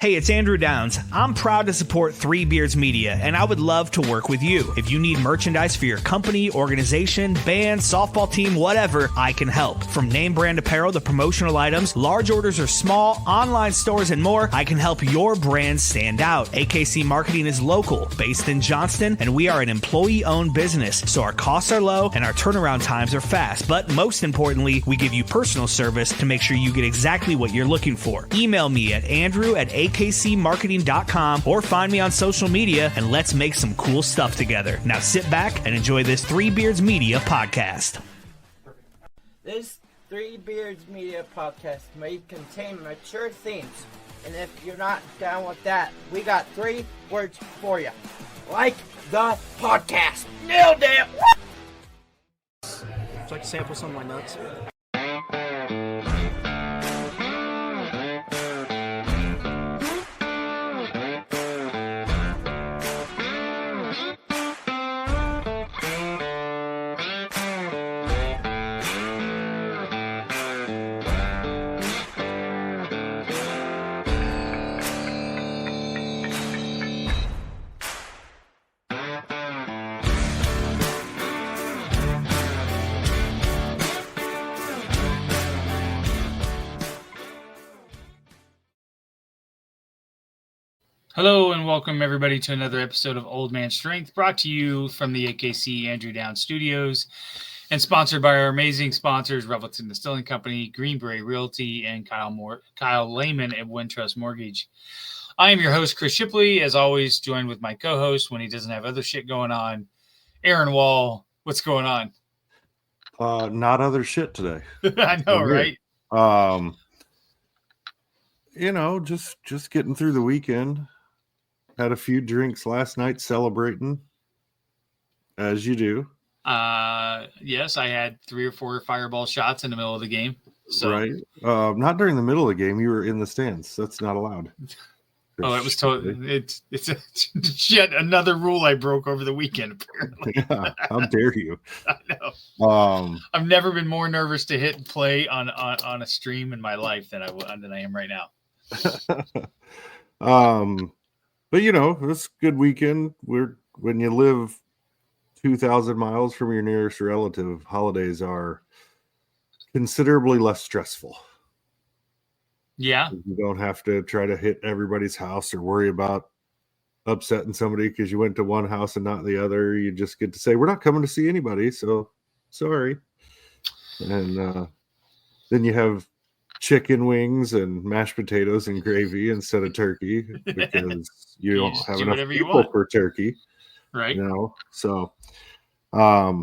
Hey, it's Andrew Downs. I'm proud to support Three Beards Media, and I would love to work with you. If you need merchandise for your company, organization, band, softball team, whatever, I can help. From name brand apparel to promotional items, large orders or small, online stores, and more, I can help your brand stand out. AKC Marketing is local, based in Johnston, and we are an employee-owned business, so our costs are low and our turnaround times are fast. But most importantly, we give you personal service to make sure you get exactly what you're looking for. Email me at andrew@akcmarketing.com or find me on social media, and let's make some cool stuff together. Now sit back and enjoy this Three Beards Media podcast. This Three Beards Media podcast may contain mature themes, and if you're not down with that, we got 3 words for you. Like the podcast. Nailed it! Would you like to sample some of my nuts? Hello and welcome everybody to another episode of Old Man Strength, brought to you from the AKC Andrew Downs Studios and sponsored by our amazing sponsors, Revelton Distilling Company, Greenberry Realty, and Kyle Lehman at Wintrust Mortgage. I am your host, Chris Shipley, as always, joined with my co-host when he doesn't have other shit going on, Aaron Wall. What's going on? Not other shit today. I know, right? Just getting through the weekend. Had a few drinks last night celebrating, as you do. Yes, I had 3 or 4 fireball shots in the middle of the game. So. Right. Not during the middle of the game. You were in the stands. That's not allowed. Oh, it was totally. It's yet another rule I broke over the weekend. Apparently. Yeah, how dare you? I know. I've never been more nervous to hit play on a stream in my life than I am right now. But it's a good weekend. When you live 2,000 miles from your nearest relative, holidays are considerably less stressful. Yeah. You don't have to try to hit everybody's house or worry about upsetting somebody because you went to one house and not the other. You just get to say, we're not coming to see anybody, so sorry. And then you have chicken wings and mashed potatoes and gravy instead of turkey because you don't have enough people for turkey. Right. So I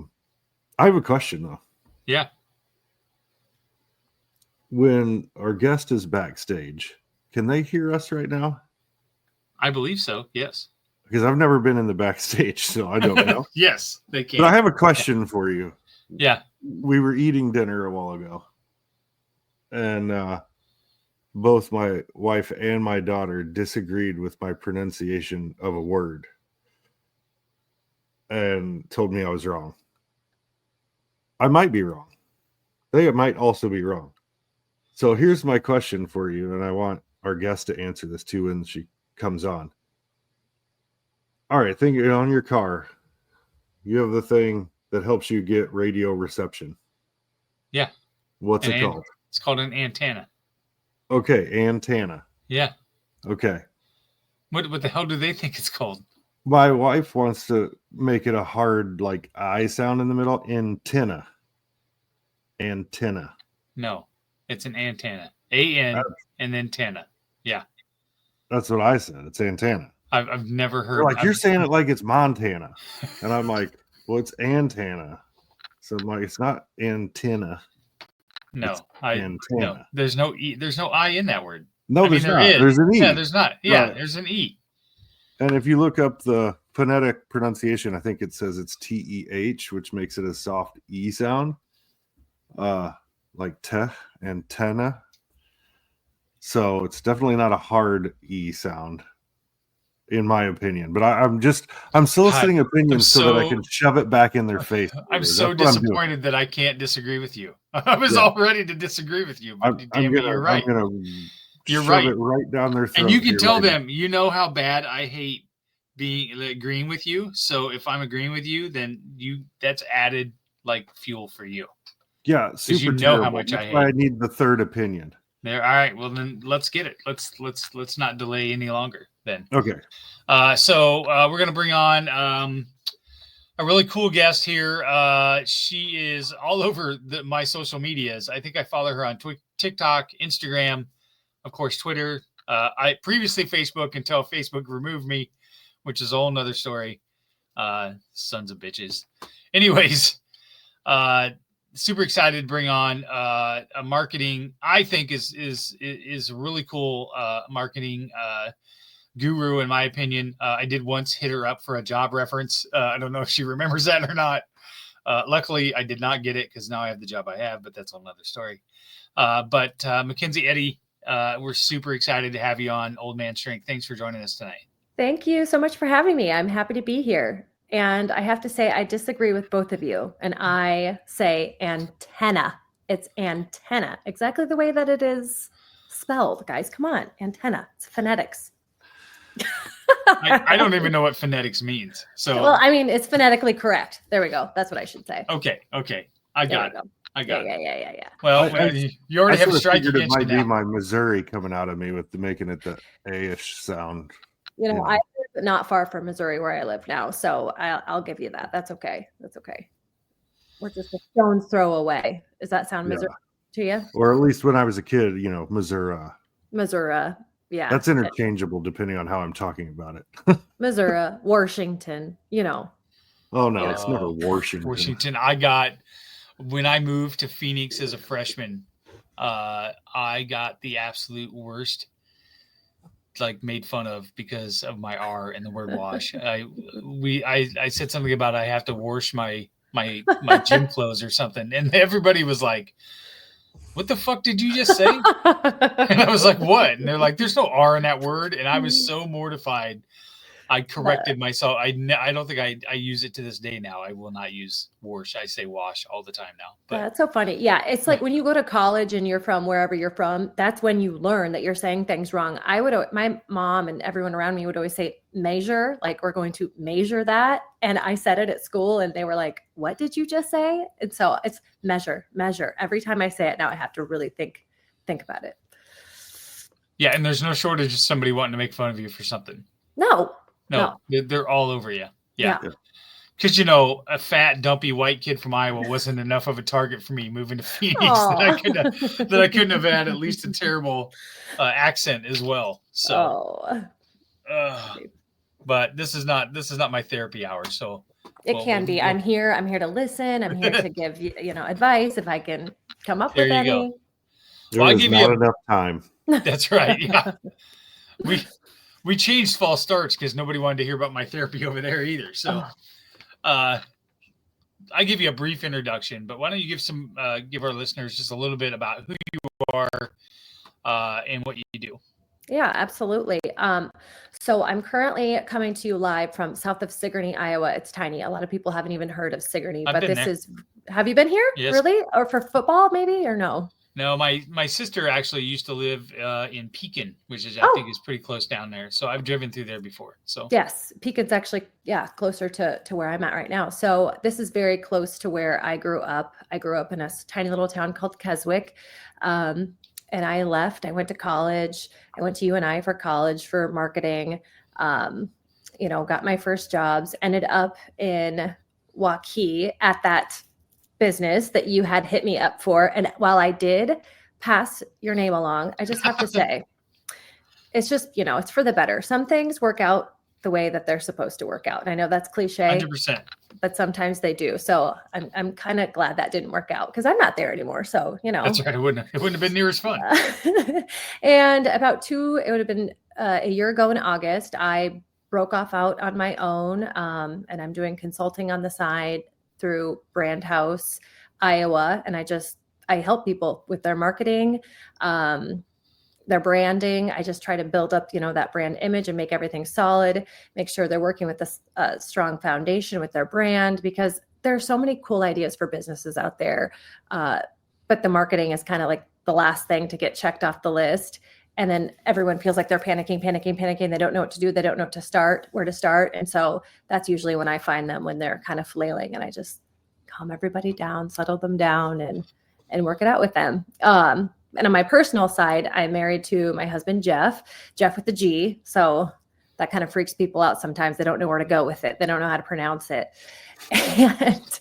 have a question, though. Yeah. When our guest is backstage, can they hear us right now? I believe so, yes. Because I've never been in the backstage, so I don't know. Yes, they can. But I have a question for you. Yeah. We were eating dinner a while ago, and both my wife and my daughter disagreed with my pronunciation of a word and told me I was wrong. I might be wrong. They might also be wrong. So here's my question for you, and I want our guest to answer this too when she comes on. All right, think on your car. You have the thing that helps you get radio reception. Yeah. What's it called? It's called an antenna. Okay, antenna. Yeah. Okay. What the hell do they think it's called? My wife wants to make it a hard, like, I sound in the middle. Antenna. Antenna. No, it's an antenna. A-N and then tenna. Yeah. That's what I said. It's antenna. I've never heard. Like, you're saying it like it's Montana. And I'm like, well, it's antenna. So I'm like, it's not antenna. No, antenna. No. There's no E. There's no I in that word. No, there's not. There's an E. Yeah, there's not. Yeah, Right. There's an E. And if you look up the phonetic pronunciation, I think it says it's T-E-H, which makes it a soft E sound. Like te, antenna. So it's definitely not a hard E sound, in my opinion. But I'm soliciting opinions so that I can shove it back in their face. I'm so disappointed that I can't disagree with you. I was all ready to disagree with you, but damn it, you're right. I'm going to You're shove right. it right down their throat. And you can here tell right now. them, you know how bad I hate agreeing with you. So if I'm agreeing with you, then that's added like fuel for you. Yeah, super you know terrible. how much That's I why hate. I need the third opinion. There. All right. Well, then let's get it. Let's not delay any longer then. Okay. So we're going to bring on a really cool guest here. She is all over my social medias. I think I follow her on TikTok, Instagram, of course, Twitter. I previously Facebook until Facebook removed me, which is a whole nother story. Sons of bitches. Anyways, super excited to bring on a marketing. I think is really cool marketing guru, in my opinion. I did once hit her up for a job reference. I don't know if she remembers that or not. Luckily, I did not get it because now I have the job I have, but that's another story. But Mackenzie, Eddie, we're super excited to have you on Old Man Strength. Thanks for joining us tonight. Thank you so much for having me. I'm happy to be here. And I have to say, I disagree with both of you. And I say antenna. It's antenna, exactly the way that it is spelled, guys. Come on, antenna. It's phonetics. I don't even know what phonetics means. So, well, I mean, it's phonetically correct. There we go. That's what I should say. Okay. I got it. Yeah. Well, you already have a strike against against it. you Might be now. my Missouri coming out of me with making it the A-ish sound. You know, I live not far from Missouri where I live now, so I'll give you that. That's okay. We're just a stone's throw away. Does that sound Missouri to you? Or at least when I was a kid, Missouri. Missouri. Yeah. That's interchangeable depending on how I'm talking about it. Missouri, Washington, Oh, no, it's never Washington. Washington. When I moved to Phoenix as a freshman, I got the absolute worst, made fun of because of my R and the word wash. I said something about I have to wash my gym clothes or something, and everybody was like, "What the fuck did you just say?" And I was like, "What?" And they're like, "There's no R in that word," and I was so mortified. I corrected myself. I don't think I use it to this day now. I will not use wash. I say wash all the time now. But that's so funny. Yeah. It's like when you go to college and you're from wherever you're from, that's when you learn that you're saying things wrong. My mom and everyone around me would always say measure, like we're going to measure that. And I said it at school and they were like, what did you just say? And so it's measure. Every time I say it now, I have to really think about it. Yeah. And there's no shortage of somebody wanting to make fun of you for something. No. They're all over you. Yeah. Yeah. Because, a fat, dumpy white kid from Iowa wasn't enough of a target for me moving to Phoenix that I couldn't have had at least a terrible accent as well. So, but this is not my therapy hour. So it can be. I'm here to listen. I'm here to give advice if I can come up with any. Go. There is not enough time. That's right. Yeah. We changed false starts because nobody wanted to hear about my therapy over there either. So I give you a brief introduction, but why don't you give our listeners just a little bit about who you are and what you do? Yeah, absolutely. So I'm currently coming to you live from south of Sigourney, Iowa. It's tiny. A lot of people haven't even heard of Sigourney, but have you been here? Yes. Really? Or for football maybe, or no? No, my sister actually used to live in Pekin, which is I think is pretty close down there. So I've driven through there before. So yes, Pekin's actually closer to where I'm at right now. So this is very close to where I grew up. I grew up in a tiny little town called Keswick, and I left. I went to college. I went to UNI for college for marketing. Got my first jobs. Ended up in Waukee at that business that you had hit me up for. And while I did pass your name along, I just have to say, it's just, it's for the better. Some things work out the way that they're supposed to work out. And I know that's cliche, 100%. But sometimes they do. So I'm kind of glad that didn't work out because I'm not there anymore. So, That's right. It wouldn't have been near as fun. And it would have been a year ago in August, I broke off out on my own. And I'm doing consulting on the side through Brand House, Iowa. And I help people with their marketing, their branding. I just try to build up, that brand image and make everything solid, make sure they're working with a strong foundation with their brand, because there are so many cool ideas for businesses out there. But the marketing is kind of like the last thing to get checked off the list. And then everyone feels like they're panicking. They don't know what to do. They don't know where to start. And so that's usually when I find them, when they're kind of flailing, and I just calm everybody down, settle them down, and work it out with them. And on my personal side, I'm married to my husband, Jeff with the G. So that kind of freaks people out sometimes. They don't know where to go with it. They don't know how to pronounce it. And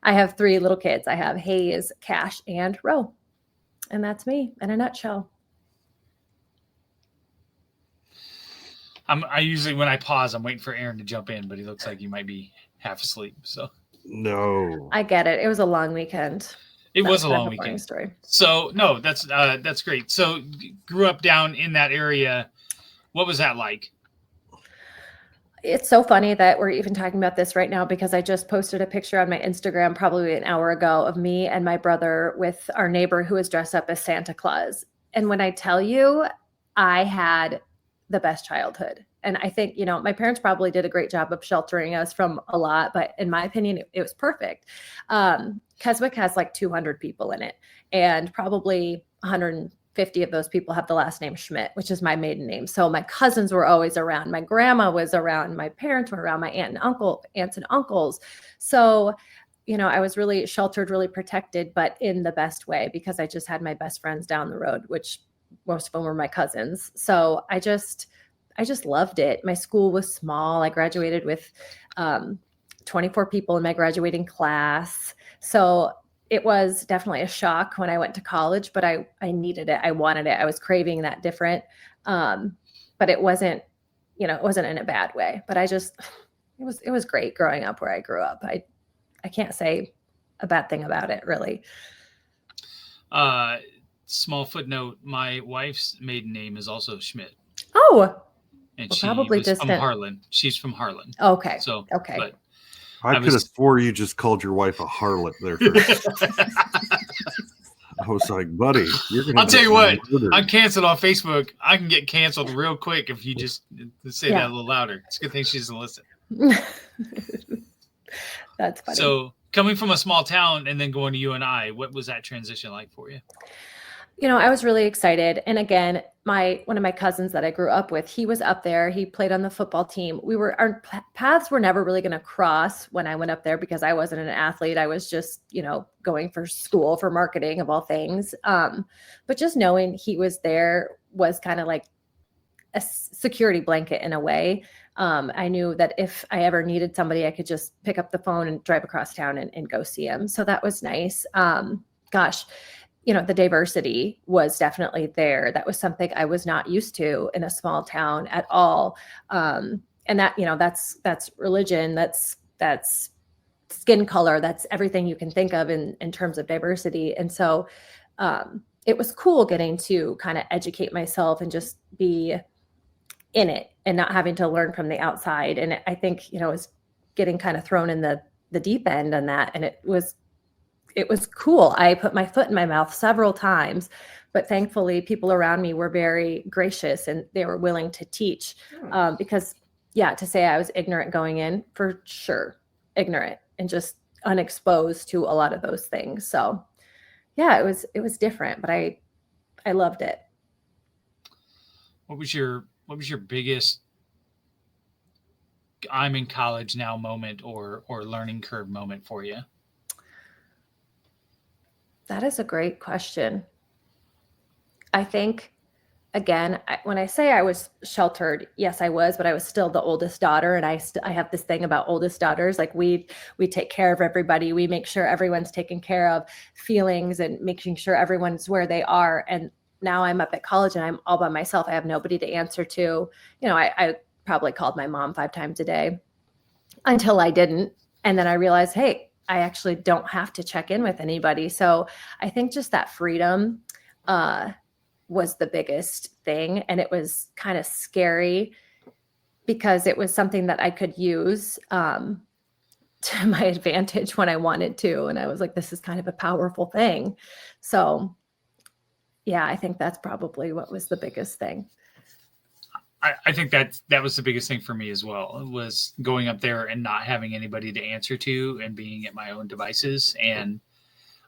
I have 3 little kids. I have Hayes, Cash, and Ro. And that's me in a nutshell. I usually, when I pause, I'm waiting for Aaron to jump in, but he looks like he might be half asleep. So No, I get it. It was a long weekend. It was a long weekend. Story. So no, that's great. So grew up down in that area. What was that like? It's so funny that we're even talking about this right now, because I just posted a picture on my Instagram probably an hour ago of me and my brother with our neighbor who was dressed up as Santa Claus. And when I tell you, I had the best childhood. And I think, my parents probably did a great job of sheltering us from a lot, but in my opinion, it was perfect. Keswick has like 200 people in it, and probably 150 of those people have the last name Schmidt, which is my maiden name. So my cousins were always around. My grandma was around. My parents were around. My aunts and uncles. So, I was really sheltered, really protected, but in the best way, because I just had my best friends down the road, which most of them were my cousins. So I just loved it. My school was small. I graduated with 24 people in my graduating class. So it was definitely a shock when I went to college, but I needed it. I wanted it. I was craving that different. But it wasn't in a bad way, but it was great growing up where I grew up. I can't say a bad thing about it, really. Small footnote, my wife's maiden name is also Schmidt. Oh, and well, she probably was from Harlan. She's from Harlan. Okay. So, okay. But I could have swore you just called your wife a harlot there first. I was like, buddy, you're going to I'll tell you what, murdered. I'm canceled on Facebook. I can get canceled real quick if you just say that a little louder. It's a good thing she doesn't listen. That's funny. So coming from a small town and then going to UNI, what was that transition like for you? I was really excited. And again, one of my cousins that I grew up with, he was up there. He played on the football team. Our paths were never really going to cross when I went up there, because I wasn't an athlete. I was just, going for school for marketing of all things. But just knowing he was there was kind of like a security blanket in a way. I knew that if I ever needed somebody, I could just pick up the phone and drive across town and go see him. So that was nice. The diversity was definitely there. That was something I was not used to in a small town at all. And that, that's religion, that's skin color, that's everything you can think of in terms of diversity. And so it was cool getting to kind of educate myself and just be in it and not having to learn from the outside. And I think, it was getting kind of thrown in the deep end on that. And it was cool. I put my foot in my mouth several times, but thankfully people around me were very gracious and they were willing to teach. Because to say I was ignorant going in, for sure, ignorant and just unexposed to a lot of those things. So it was different, but I loved it. What was your biggest I'm in college now moment or learning curve moment for you? That is a great question. I think, again, when I say I was sheltered, yes, I was, but I was still the oldest daughter. And I have this thing about oldest daughters. Like we take care of everybody. We make sure everyone's taken care of, feelings and making sure everyone's where they are. And now I'm up at college and I'm all by myself. I have nobody to answer to. I probably called my mom 5 times a day until I didn't. And then I realized, hey, I actually don't have to check in with anybody. So I think just that freedom was the biggest thing. And it was kind of scary because it was something that I could use to my advantage when I wanted to. And I was like, this is kind of a powerful thing. So I think that's probably what was the biggest thing. I think that was the biggest thing for me as well, was going up there and not having anybody to answer to and being at my own devices. And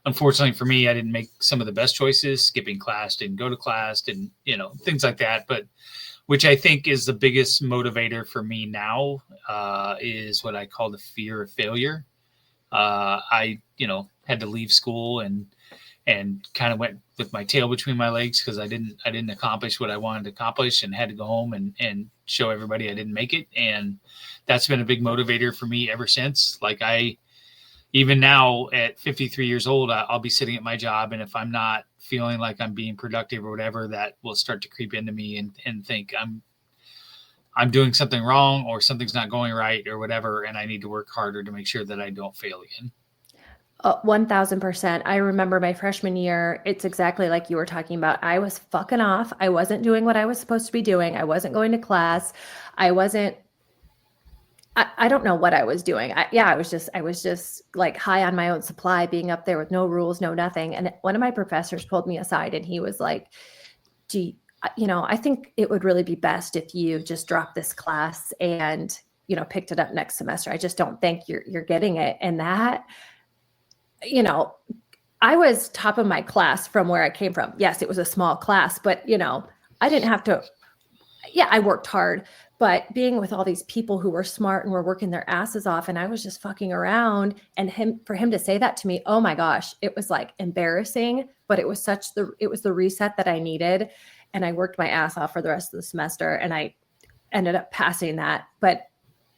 unfortunately for me, I didn't make some of the best choices. Skipping class, didn't go to class, didn't, things like that. But which I think is the biggest motivator for me now, is what I call the fear of failure. I had to leave school and kind of went with my tail between my legs because I didn't accomplish what I wanted to accomplish, and had to go home and show everybody I didn't make it. And that's been a big motivator for me ever since. Like, even now at 53 years old, I'll be sitting at my job, and if I'm not feeling like I'm being productive or whatever, that will start to creep into me and think I'm doing something wrong, or something's not going right, or whatever, and I need to work harder to make sure that I don't fail again. 1000%. I remember my freshman year, it's exactly like you were talking about. I was fucking off. I wasn't doing what I was supposed to be doing. I wasn't going to class. I don't know what I was doing. I was just like high on my own supply, being up there with no rules, no nothing. And one of my professors pulled me aside and he was like, I think it would really be best if you just dropped this class and, picked it up next semester. I just don't think you're getting it. And that, I was top of my class from where I came from. Yes, it was a small class, but I didn't have to, I worked hard, but being with all these people who were smart and were working their asses off, and I was just fucking around, and for him to say that to me, oh my gosh, it was like embarrassing, but it was the reset that I needed. And I worked my ass off for the rest of the semester, and I ended up passing that. But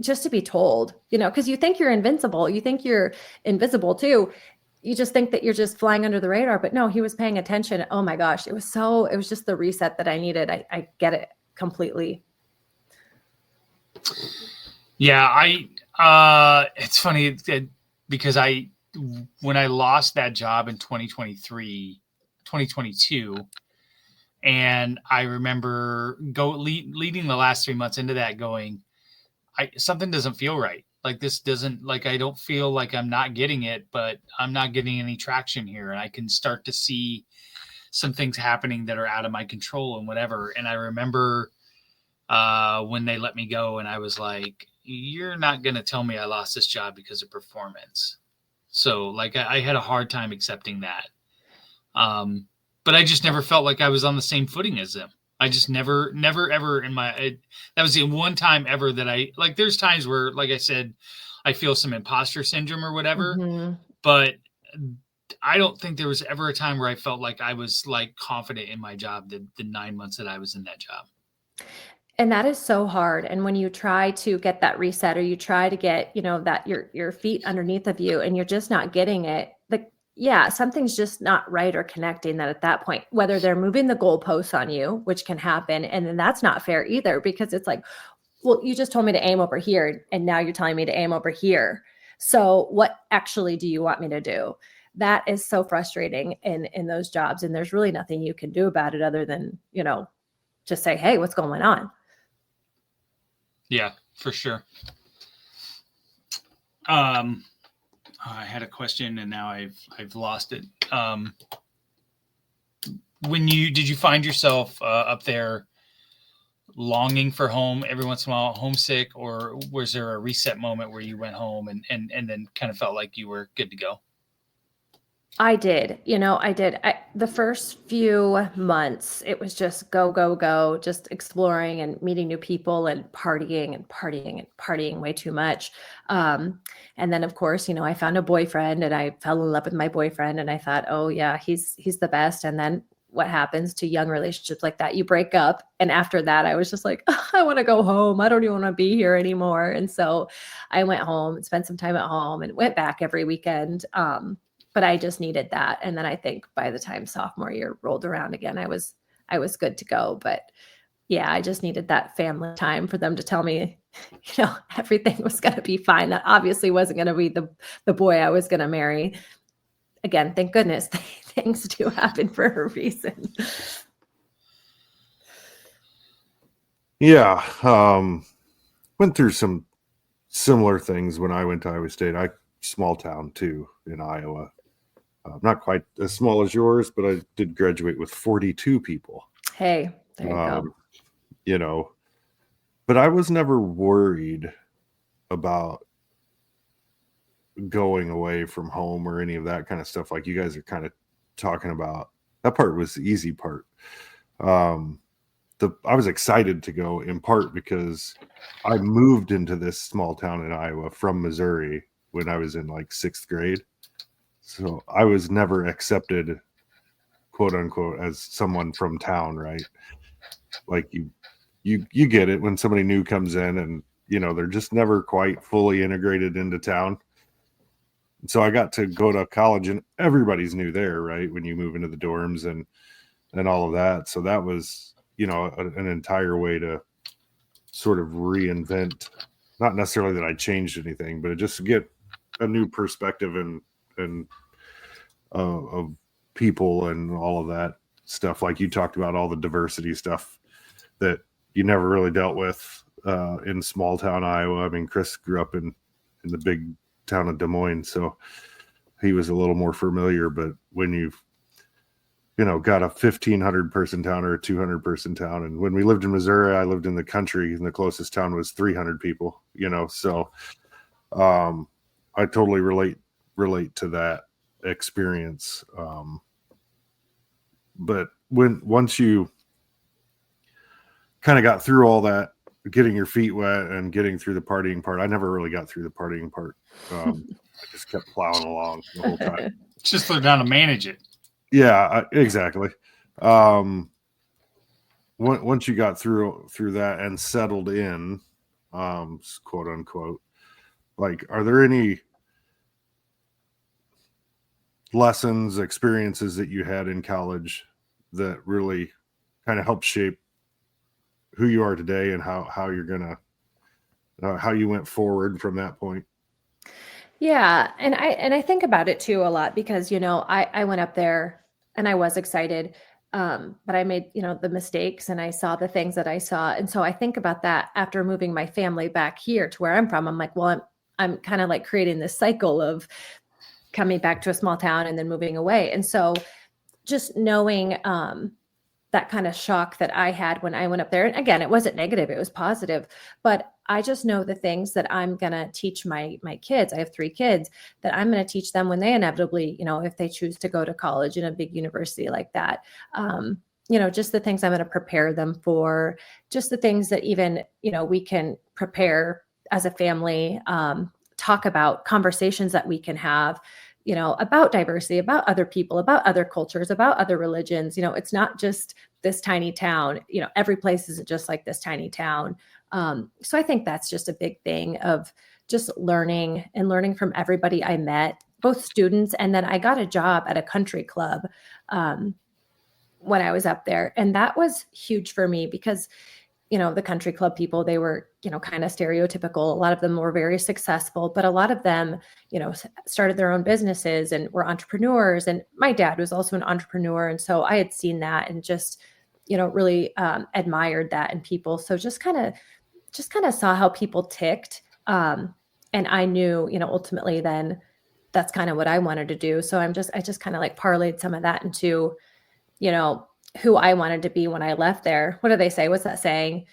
just to be told, because you think you're invincible, you think you're invisible too. You just think that you're just flying under the radar, but no, he was paying attention. Oh my gosh, it was just the reset that I needed. I get it completely. Yeah, it's funny because when I lost that job in 2022, and I remember leading the last 3 months into that going, something doesn't feel right. Like, this doesn't, like, I don't feel like I'm not getting it, but I'm not getting any traction here. And I can start to see some things happening that are out of my control and whatever. And I remember when they let me go, and I was like, you're not going to tell me I lost this job because of performance. So like, I had a hard time accepting that. But I just never felt like I was on the same footing as them. I just never ever that was the one time ever that there's times where, like I said, I feel some imposter syndrome or whatever, but I don't think there was ever a time where I felt like I was like confident in my job the 9 months that I was in that job. And that is so hard. And when you try to get that reset, or you try to get, that your feet underneath of you, and you're just not getting it, something's just not right or connecting that at that point, whether they're moving the goalposts on you, which can happen. And then that's not fair either, because it's like, well, you just told me to aim over here, and now you're telling me to aim over here. So what actually do you want me to do? That is so frustrating in those jobs. And there's really nothing you can do about it other than, just say, hey, what's going on? Yeah, for sure. I had a question and now I've lost it. Did you find yourself up there longing for home every once in a while, homesick, or was there a reset moment where you went home and then kind of felt like you were good to go? I did. I did. The first few months, it was just go, go, go, just exploring and meeting new people and partying and partying and partying way too much. And then, of course, I found a boyfriend, and I fell in love with my boyfriend, and I thought, oh yeah, he's the best. And then what happens to young relationships like that? You break up. And after that, I was just like, oh, I want to go home. I don't even want to be here anymore. And so I went home and spent some time at home and went back every weekend. But I just needed that. And then I think by the time sophomore year rolled around again, I was good to go. But yeah, I just needed that family time for them to tell me, everything was going to be fine. That obviously wasn't going to be the boy I was going to marry. Again, thank goodness things do happen for a reason. Yeah. Went through some similar things when I went to Iowa State. Small town too in Iowa. Not quite as small as yours, but I did graduate with 42 people. Hey, there you go. But I was never worried about going away from home or any of that kind of stuff like you guys are kind of talking about. That part was the easy part. I was excited to go in part because I moved into this small town in Iowa from Missouri when I was in like 6th grade. So I was never accepted, quote unquote, as someone from town, right? Like you get it when somebody new comes in and, you know, they're just never quite fully integrated into town. So I got to go to college and everybody's new there, right? When you move into the dorms and all of that. So that was, you know, an entire way to sort of reinvent, not necessarily that I changed anything, but just to get a new perspective and of people and all of that stuff. Like you talked about all the diversity stuff that you never really dealt with in small town Iowa. I mean, Chris grew up in the big town of Des Moines, so he was a little more familiar. But when you've, you know, got a 1,500 person town or a 200 person town, and when we lived in Missouri, I lived in the country, and the closest town was 300 people. You know, so I totally relate to that experience. But once you kind of got through all that, getting your feet wet and getting through the partying part, I never really got through the partying part. I just kept plowing along the whole time. Just learn how to manage it. Yeah, exactly. Once you got through that and settled in, quote unquote, like, are there any lessons, experiences that you had in college that really kind of helped shape who you are today and how you're gonna how you went forward from that point? Yeah, and I think about it too a lot because, you know, I went up there and I was excited, but I made, you know, the mistakes and I saw the things that I saw, and so I think about that after moving my family back here to where I'm from. I'm like, well, I'm kind of like creating this cycle of coming back to a small town and then moving away, and so just knowing that kind of shock that I had when I went up there. And again, it wasn't negative, it was positive, but I just know the things that I'm going to teach my kids. I have 3 kids that I'm going to teach them when they inevitably, you know, if they choose to go to college in a big university like that. You know, just the things I'm going to prepare them for, just the things that even, you know, we can prepare as a family, talk about conversations that we can have, you know, about diversity, about other people, about other cultures, about other religions. You know, it's not just this tiny town, you know, every place isn't just like this tiny town. So I think that's just a big thing of just learning from everybody I met, both students. And then I got a job at a country club when I was up there. And that was huge for me because, you know, the country club people, they were, you know, kind of stereotypical. A lot of them were very successful, but a lot of them, you know, started their own businesses and were entrepreneurs. And my dad was also an entrepreneur. And so I had seen that and just, you know, really admired that in people. So just kind of saw how people ticked. And I knew, you know, ultimately then that's kind of what I wanted to do. So I just kind of like parlayed some of that into, you know, who I wanted to be when I left there. What do they say? What's that saying?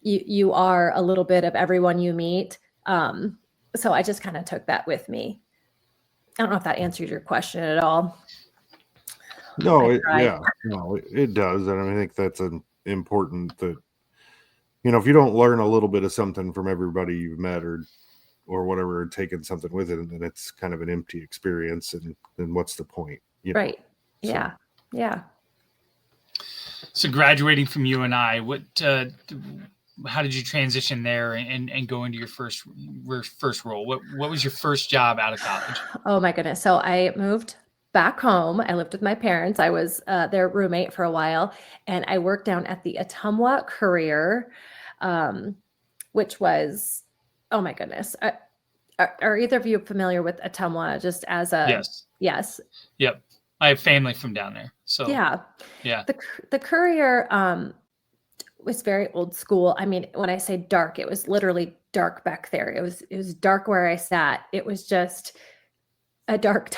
You are a little bit of everyone you meet. So I just kind of took that with me. I don't know if that answered your question at all. No, it does. And I think that's an important that, you know, if you don't learn a little bit of something from everybody you've met or whatever, taken something with it, and then it's kind of an empty experience, and then what's the point? You know? Right. Yeah. So. Yeah. So graduating from UNI, how did you transition there and go into your first role? What was your first job out of college? Oh my goodness. So I moved back home. I lived with my parents. I was their roommate for a while, and I worked down at the Ottumwa Courier, which was, oh my goodness. Are either of you familiar with Ottumwa just as a... Yes. Yep. I have family from down there. So yeah. The Courier was very old school. I mean, when I say dark, it was literally dark back there. It was dark where I sat. It was just a dark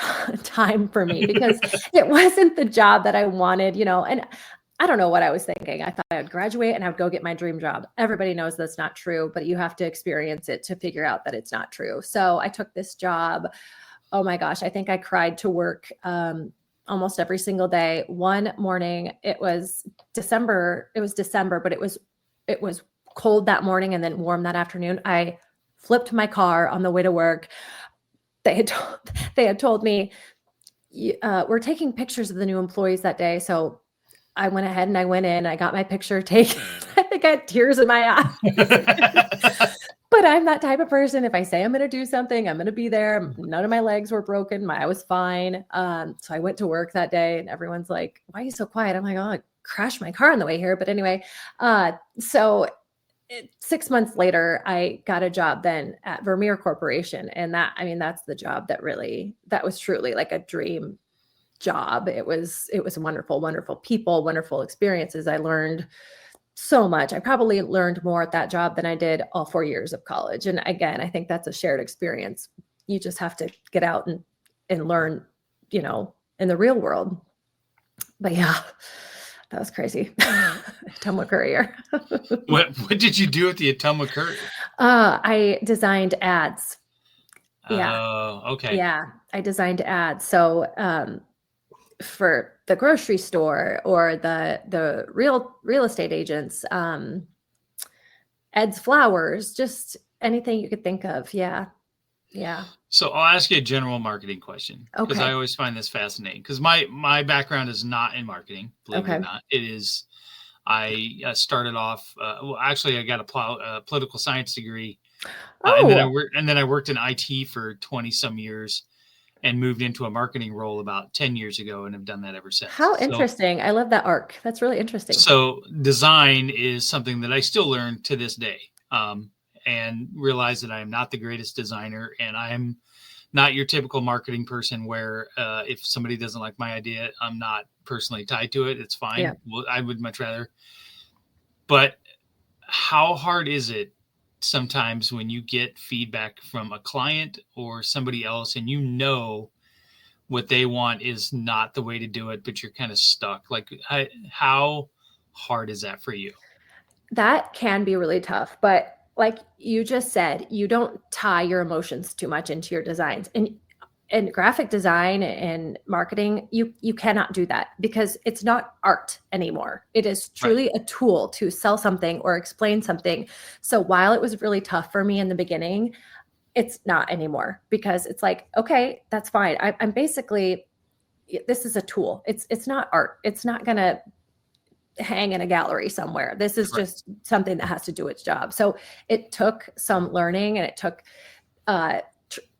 time for me because it wasn't the job that I wanted, you know. And I don't know what I was thinking. I thought I would graduate and I would go get my dream job. Everybody knows that's not true, but you have to experience it to figure out that it's not true. So I took this job. Oh my gosh, I think I cried to work almost every single day. One morning, it was December, but it was cold that morning and then warm that afternoon. I flipped my car on the way to work. They had told me, we're taking pictures of the new employees that day. So I went ahead and I went in, I got my picture taken. I think I had tears in my eyes. But I'm that type of person. If I say I'm going to do something, I'm going to be there. None of my legs were broken. I was fine. So I went to work that day and everyone's like, why are you so quiet? I'm like, oh, I crashed my car on the way here. But anyway, so 6 months later, I got a job then at Vermeer Corporation. And that's the job that was truly like a dream job. It was wonderful, wonderful people, wonderful experiences. I learned so much. I probably learned more at that job than I did all 4 years of college. And again, I think that's a shared experience. You just have to get out and learn, in the real world. But yeah, that was crazy. Ottumwa Courier. What did you do at the Ottumwa Courier? I designed ads. Yeah. Oh, okay. Yeah, I designed ads. So for the grocery store or the real estate agents, Ed's Flowers, just anything you could think of. Yeah. So I'll ask you a general marketing question because Okay. I always find this fascinating because my background is not in marketing, believe it or Okay. not. It is, I started off, actually I got a political science degree. And then I worked in IT for 20 some years and moved into a marketing role about 10 years ago and have done that ever since. How interesting. I love that arc. That's really interesting. So design is something that I still learn to this day, and realize that I am not the greatest designer and I am not your typical marketing person where if somebody doesn't like my idea, I'm not personally tied to it. It's fine. Yeah. Well, I would much rather. But how hard is it sometimes when you get feedback from a client or somebody else and what they want is not the way to do it, but you're kind of stuck? Like, how hard is that for you? That can be really tough, but like you just said, you don't tie your emotions too much into your designs. And graphic design and marketing, you cannot do that because it's not art anymore. It is truly a tool to sell something or explain something. So while it was really tough for me in the beginning, it's not anymore because it's like, okay, that's fine. I'm basically, this is a tool. It's not art. It's not going to hang in a gallery somewhere. This is just something that has to do its job. So it took some learning and it took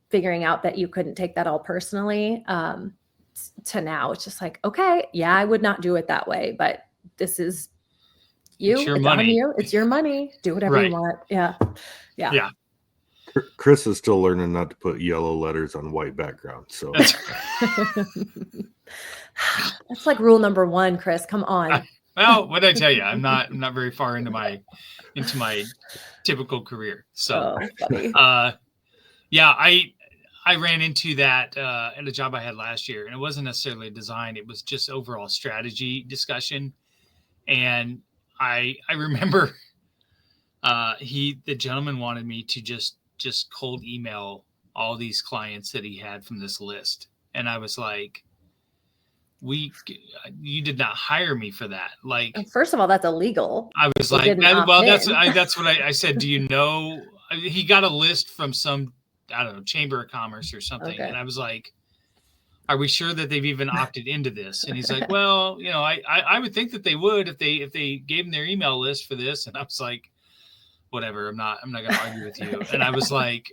figuring out that you couldn't take that all personally to now it's just like, okay, yeah, I would not do it that way, but this is you. It's money. On you. It's your money. Do whatever you want. Yeah. Chris is still learning not to put yellow letters on white background. So that's like rule number 1, Chris. Come on. Well, what did I tell you? I'm not very far into my typical career. So, yeah, I ran into that at a job I had last year, and it wasn't necessarily a design; it was just overall strategy discussion. And I remember the gentleman wanted me to just cold email all these clients that he had from this list, and I was like, you did not hire me for that. Like, first of all, that's illegal. I was like, that's what I said. Do you know? He got a list from some, I don't know, Chamber of Commerce or something. Okay. And I was like, are we sure that they've even opted into this? And he's like, well, I would think that they would if they gave them their email list for this. And I was like, whatever, I'm not going to argue with you. And I was like,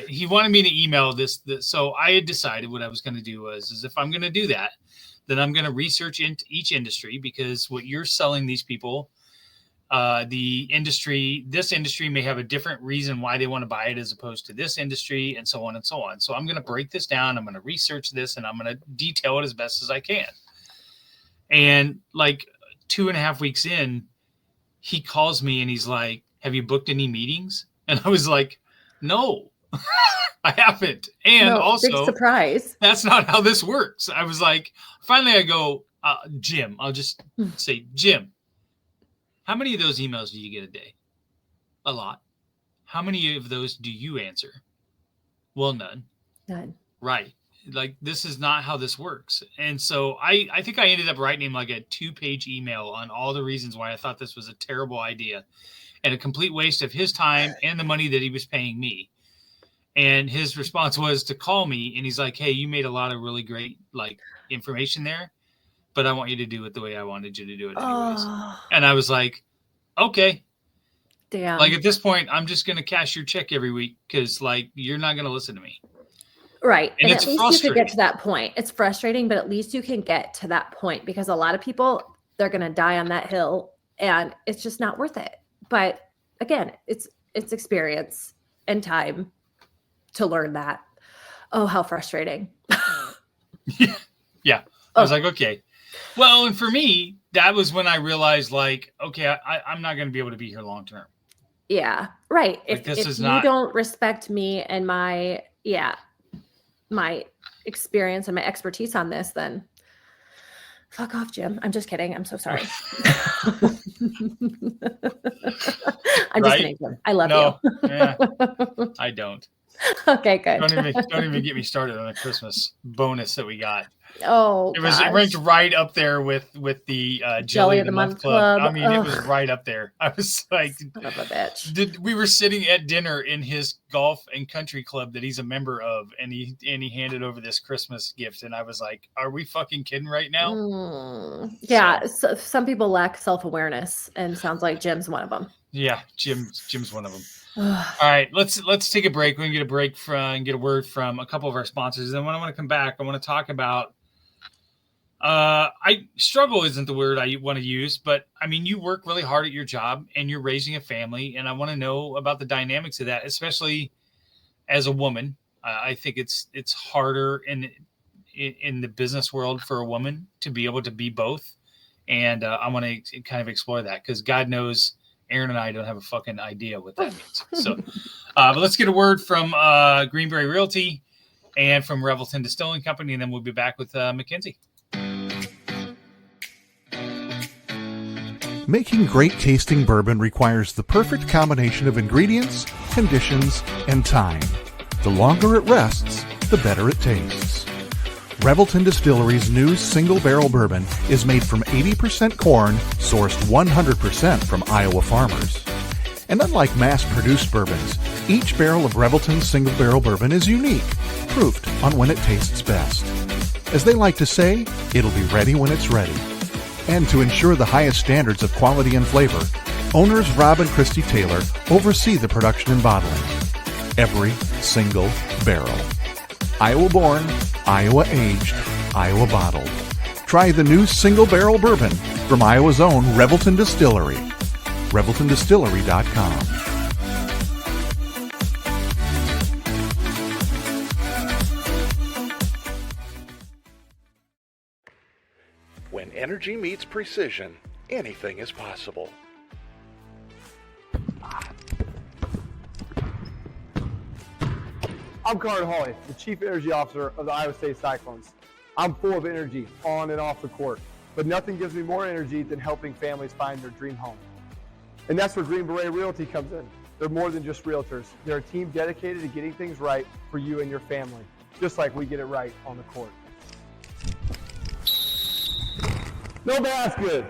he wanted me to email this. So I had decided what I was going to do is if I'm going to do that, then I'm going to research into each industry, because what you're selling these people, this industry may have a different reason why they want to buy it as opposed to this industry, and so on and so on. So I'm going to break this down. I'm going to research this and I'm going to detail it as best as I can. And like 2.5 weeks in, he calls me and he's like, have you booked any meetings? And I was like, no, I haven't. And also, big surprise. That's not how this works. I was like, finally I go, Jim, I'll just say, Jim, how many of those emails do you get a day? A lot. How many of those do you answer? Well, none. None. Right. Like, this is not how this works. And so I think I ended up writing him like a 2-page email on all the reasons why I thought this was a terrible idea and a complete waste of his time and the money that he was paying me. And his response was to call me, and he's like, hey, you made a lot of really great like information there, but I want you to do it the way I wanted you to do it anyways. Oh, And I was like, okay. damn. Like, at this point, I'm just going to cash your check every week because like you're not going to listen to me. Right. And And it's at least you could frustrating. get to that point. It's frustrating, but at least you can get to that point because a lot of people, they're going to die on that hill and it's just not worth it. But again, it's experience and time to learn that. Oh, how frustrating. Yeah. I was like, okay. Well, and for me, that was when I realized like, okay, I'm not going to be able to be here long term. Yeah. Right. Like, If this is you not- don't respect me and my experience and my expertise on this, then fuck off, Jim. I'm just kidding. I'm so sorry. I'm just kidding, Jim. I love you. Yeah, I don't. Okay, good. Don't even get me started on the Christmas bonus that we got. Oh, It gosh. ranked right up there with the Jelly of the Month Club. I mean, it was right up there. I was like, Son of a bitch. we were sitting at dinner in his golf and country club that he's a member of, and he handed over this Christmas gift, and I was like, are we fucking kidding right now? Yeah, so some people lack self-awareness, and sounds like Jim's one of them. Yeah, Jim's one of them. All right, let's take a break. We can get a break and get a word from a couple of our sponsors. And when I want to come back, I want to talk about. I struggle isn't the word I want to use, but I mean, you work really hard at your job and you're raising a family, and I want to know about the dynamics of that, especially as a woman. I think it's harder in the business world for a woman to be able to be both, and I want to kind of explore that because God knows Aaron and I don't have a fucking idea what that means. So, but let's get a word from Greenberry Realty and from Revelton Distilling Company, and then we'll be back with Mackenzie. Making great tasting bourbon requires the perfect combination of ingredients, conditions, and time. The longer it rests, the better it tastes. Revelton Distillery's new single barrel bourbon is made from 80% corn, sourced 100% from Iowa farmers. And unlike mass-produced bourbons, each barrel of Revelton's single barrel bourbon is unique, proofed on when it tastes best. As they like to say, it'll be ready when it's ready. And to ensure the highest standards of quality and flavor, owners Rob and Christy Taylor oversee the production and bottling. Every single barrel. Iowa born, Iowa aged, Iowa bottled. Try the new single barrel bourbon from Iowa's own Revelton Distillery. ReveltonDistillery.com. When energy meets precision, anything is possible. I'm Carter Hawley, the Chief Energy Officer of the Iowa State Cyclones. I'm full of energy on and off the court, but nothing gives me more energy than helping families find their dream home. And that's where Green Beret Realty comes in. They're more than just realtors. They're a team dedicated to getting things right for you and your family, just like we get it right on the court. No basket.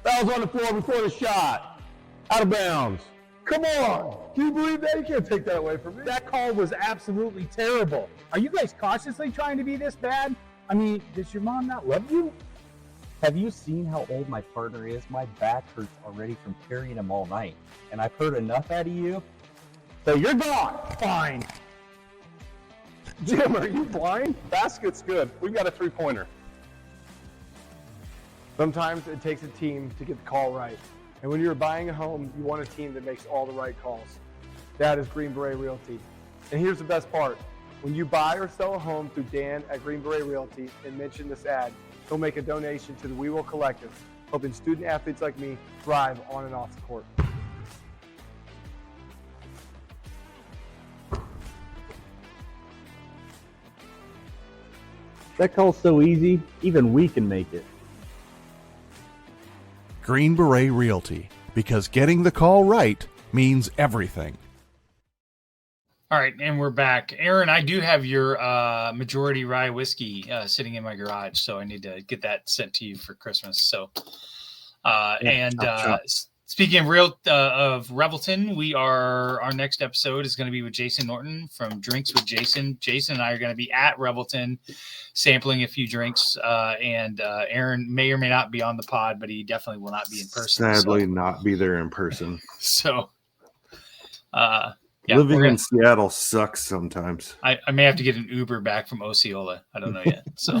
That was on the floor before the shot. Out of bounds. Come on! Can you believe that? You can't take that away from me. That call was absolutely terrible. Are you guys cautiously trying to be this bad? I mean, does your mom not love you? Have you seen how old my partner is? My back hurts already from carrying him all night. And I've heard enough out of you. So you're gone. Fine. Jim, are you blind? Basket's good. We've got a three-pointer. Sometimes it takes a team to get the call right. And when you're buying a home, you want a team that makes all the right calls. That is Green Beret Realty. And here's the best part. When you buy or sell a home through Dan at Green Beret Realty and mention this ad, he'll make a donation to the We Will Collective, helping student athletes like me thrive on and off the court. That call's so easy, even we can make it. Green Beret Realty, because getting the call right means everything. All right, and we're back. Aaron, I do have your majority rye whiskey sitting in my garage, so I need to get that sent to you for Christmas. So, speaking of Revelton, our next episode is going to be with Jason Norton from Drinks with Jason. Jason and I are going to be at Revelton sampling a few drinks, and Aaron may or may not be on the pod, but he definitely will not be in person. Sadly, not be there in person. So, living in Seattle sucks sometimes. I may have to get an Uber back from Osceola. I don't know yet. So,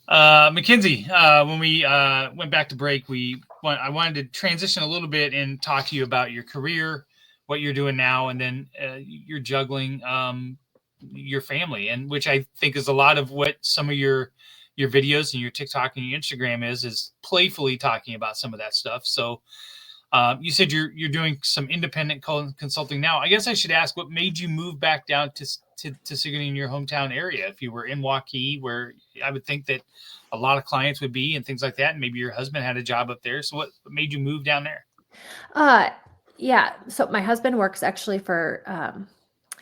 Mackenzie, when we went back to break, I wanted to transition a little bit and talk to you about your career, what you're doing now, and then you're juggling your family, and which I think is a lot of what some of your videos and your TikTok and your Instagram is playfully talking about some of that stuff. So. You said you're doing some independent consulting now. I guess I should ask, what made you move back down to Sigourney in your hometown area? If you were in Waukee, where I would think that a lot of clients would be and things like that, and maybe your husband had a job up there. So what made you move down there? Yeah. So my husband works actually for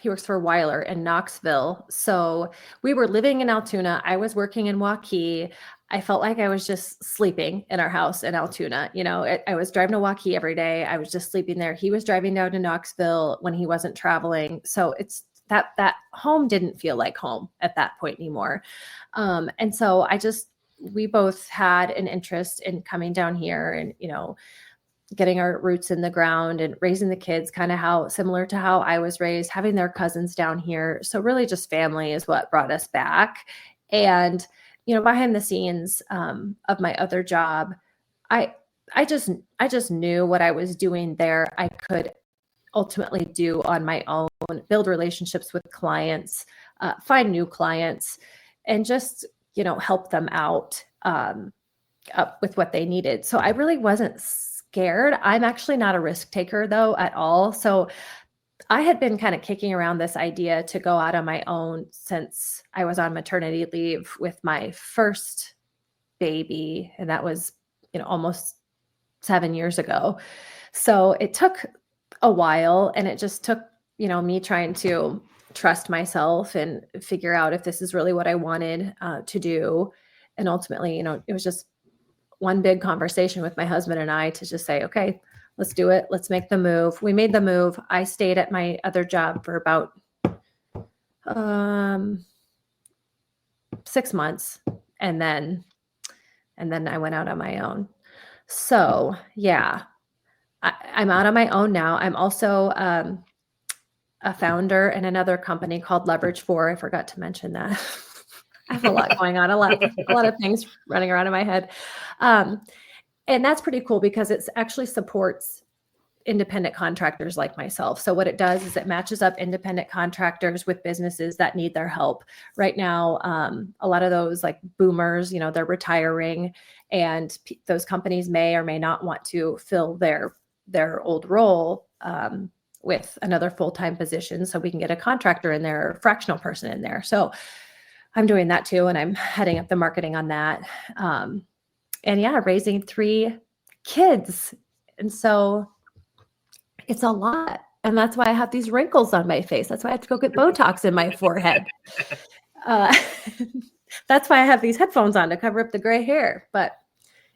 he works for Weiler in Knoxville. So we were living in Altoona. I was working in Waukee. I felt like I was just sleeping in our house in Altoona. You know, I was driving to Waukee every day. I was just sleeping there. He was driving down to Knoxville when he wasn't traveling. So it's that home didn't feel like home at that point anymore. And so we both had an interest in coming down here and, you know, getting our roots in the ground and raising the kids kind of similar to how I was raised, having their cousins down here. So really just family is what brought us back. And you know, behind the scenes of my other job, I just knew what I was doing there I could ultimately do on my own, build relationships with clients, find new clients, and just, you know, help them out with what they needed. So I really wasn't scared. I'm actually not a risk taker though at all. So I had been kind of kicking around this idea to go out on my own since I was on maternity leave with my first baby. And that was, you know, almost 7 years ago. So it took a while, and it just took, you know, me trying to trust myself and figure out if this is really what I wanted to do. And ultimately, you know, it was just one big conversation with my husband and I to just say, okay, let's do it. Let's make the move. We made the move. I stayed at my other job for about 6 months. And then I went out on my own. So yeah, I'm out on my own now. I'm also a founder in another company called Leverage 4. I forgot to mention that. I have a lot going on, a lot of things running around in my head. And that's pretty cool because it actually supports independent contractors like myself. So what it does is it matches up independent contractors with businesses that need their help. Right now, a lot of those like boomers, you know, they're retiring, and those companies may or may not want to fill their old role with another full-time position. So we can get a contractor in there, or a fractional person in there. So I'm doing that too. And I'm heading up the marketing on that. And yeah, raising 3 kids. And so it's a lot. And that's why I have these wrinkles on my face. That's why I have to go get Botox in my forehead. That's why I have these headphones on, to cover up the gray hair. But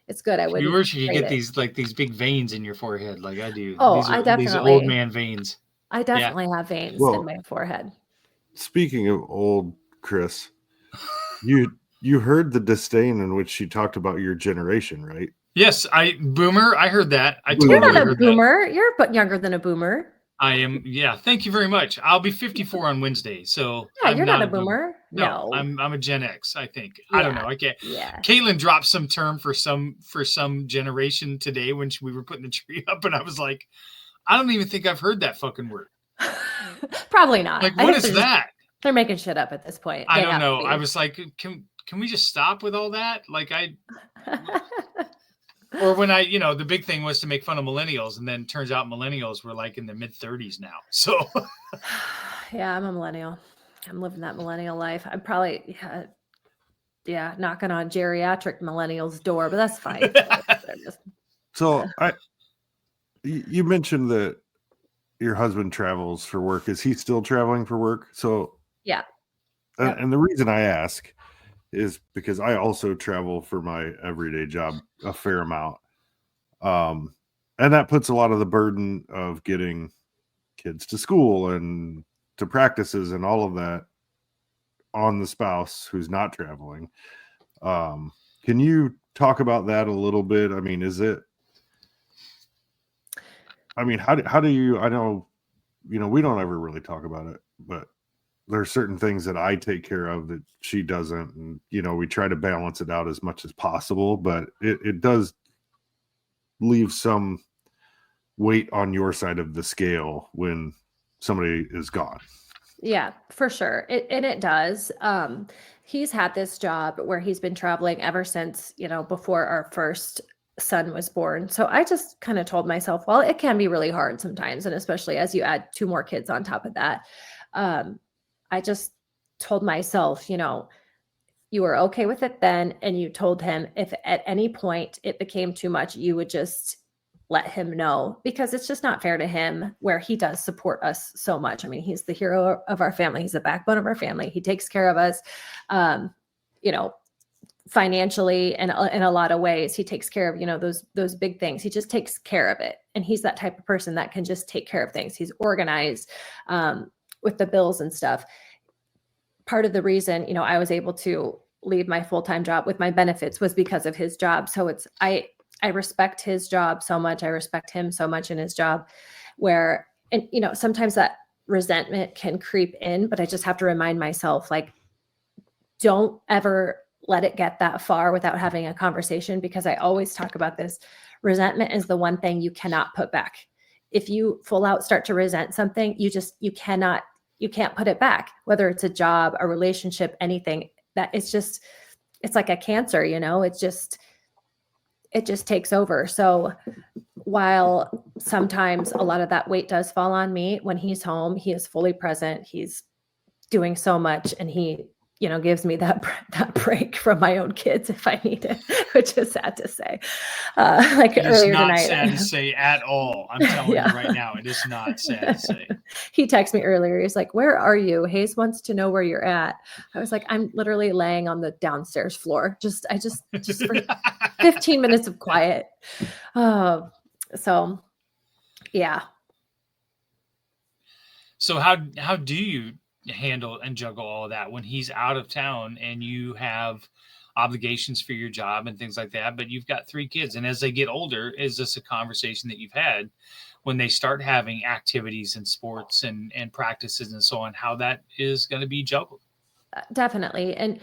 it's good. I wouldn't. You wish you could get these big veins in your forehead like I do. Oh, I definitely. These old man veins. I definitely have veins in my forehead. Speaking of old, Chris, you heard the disdain in which she talked about your generation, right? Yes, boomer. I heard that. You're not a boomer. You're but younger than a boomer. I am. Yeah. Thank you very much. I'll be 54 on Wednesday. So yeah, you're not a boomer. No, I'm a Gen X, I think. Yeah. I don't know. I can't. Yeah. Caitlin dropped some term for some generation today when we were putting the tree up, and I was like, I don't even think I've heard that fucking word. Probably not. Like, what is that? They're making shit up at this point. I don't know. I was like, can we just stop with all that? Like or when the big thing was to make fun of millennials, and then turns out millennials were like in their mid 30s now. So yeah, I'm a millennial. I'm living that millennial life. I'm probably Yeah, knocking on geriatric millennials' door, but that's fine. So you mentioned that your husband travels for work. Is he still traveling for work? So Yeah. and the reason I ask is because I also travel for my everyday job a fair amount. And that puts a lot of the burden of getting kids to school and to practices and all of that on the spouse who's not traveling. Can you talk about that a little bit? I mean, how do you, I know, we don't ever really talk about it, but there's certain things that I take care of that she doesn't. And, we try to balance it out as much as possible, but it does leave some weight on your side of the scale when somebody is gone. Yeah, for sure. It does. He's had this job where he's been traveling ever since, before our first son was born. So I just kind of told myself, well, it can be really hard sometimes. And especially as you add 2 more kids on top of that. I just told myself, you were okay with it then. And you told him if at any point it became too much, you would just let him know, because it's just not fair to him where he does support us so much. I mean, he's the hero of our family. He's the backbone of our family. He takes care of us, financially and in a lot of ways. He takes care of, those big things. He just takes care of it. And he's that type of person that can just take care of things. He's organized with the bills and stuff. Part of the reason, I was able to leave my full-time job with my benefits was because of his job. So I respect his job so much. I respect him so much in his job and sometimes that resentment can creep in, but I just have to remind myself, like, don't ever let it get that far without having a conversation, because I always talk about this. Resentment is the one thing you cannot put back. If you full out start to resent something, you can't put it back, whether it's a job, a relationship, anything. That it's like a cancer, it just takes over. So while sometimes a lot of that weight does fall on me, when he's home, he is fully present. He's doing so much, and he, gives me that break from my own kids if I need it, which is sad to say. Like it is earlier not tonight, sad to say at all. I'm telling you right now, it is not sad to say. He texted me earlier. He's like, "Where are you? Hayes wants to know where you're at." I was like, "I'm literally laying on the downstairs floor. Just for 15 minutes of quiet." So yeah. So how do you handle and juggle all of that when he's out of town and you have obligations for your job and things like that, but you've got 3 kids? And as they get older, is this a conversation that you've had when they start having activities and sports and practices and so on, how that is going to be juggled? Definitely. And,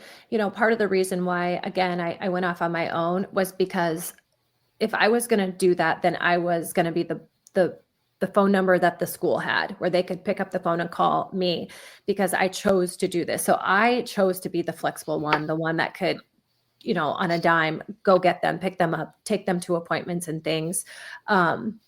part of the reason why, again, I went off on my own was because if I was going to do that, then I was going to be the phone number that the school had, where they could pick up the phone and call me, because I chose to do this. So I chose to be the flexible one, the one that could, on a dime, go get them, pick them up, take them to appointments and things. And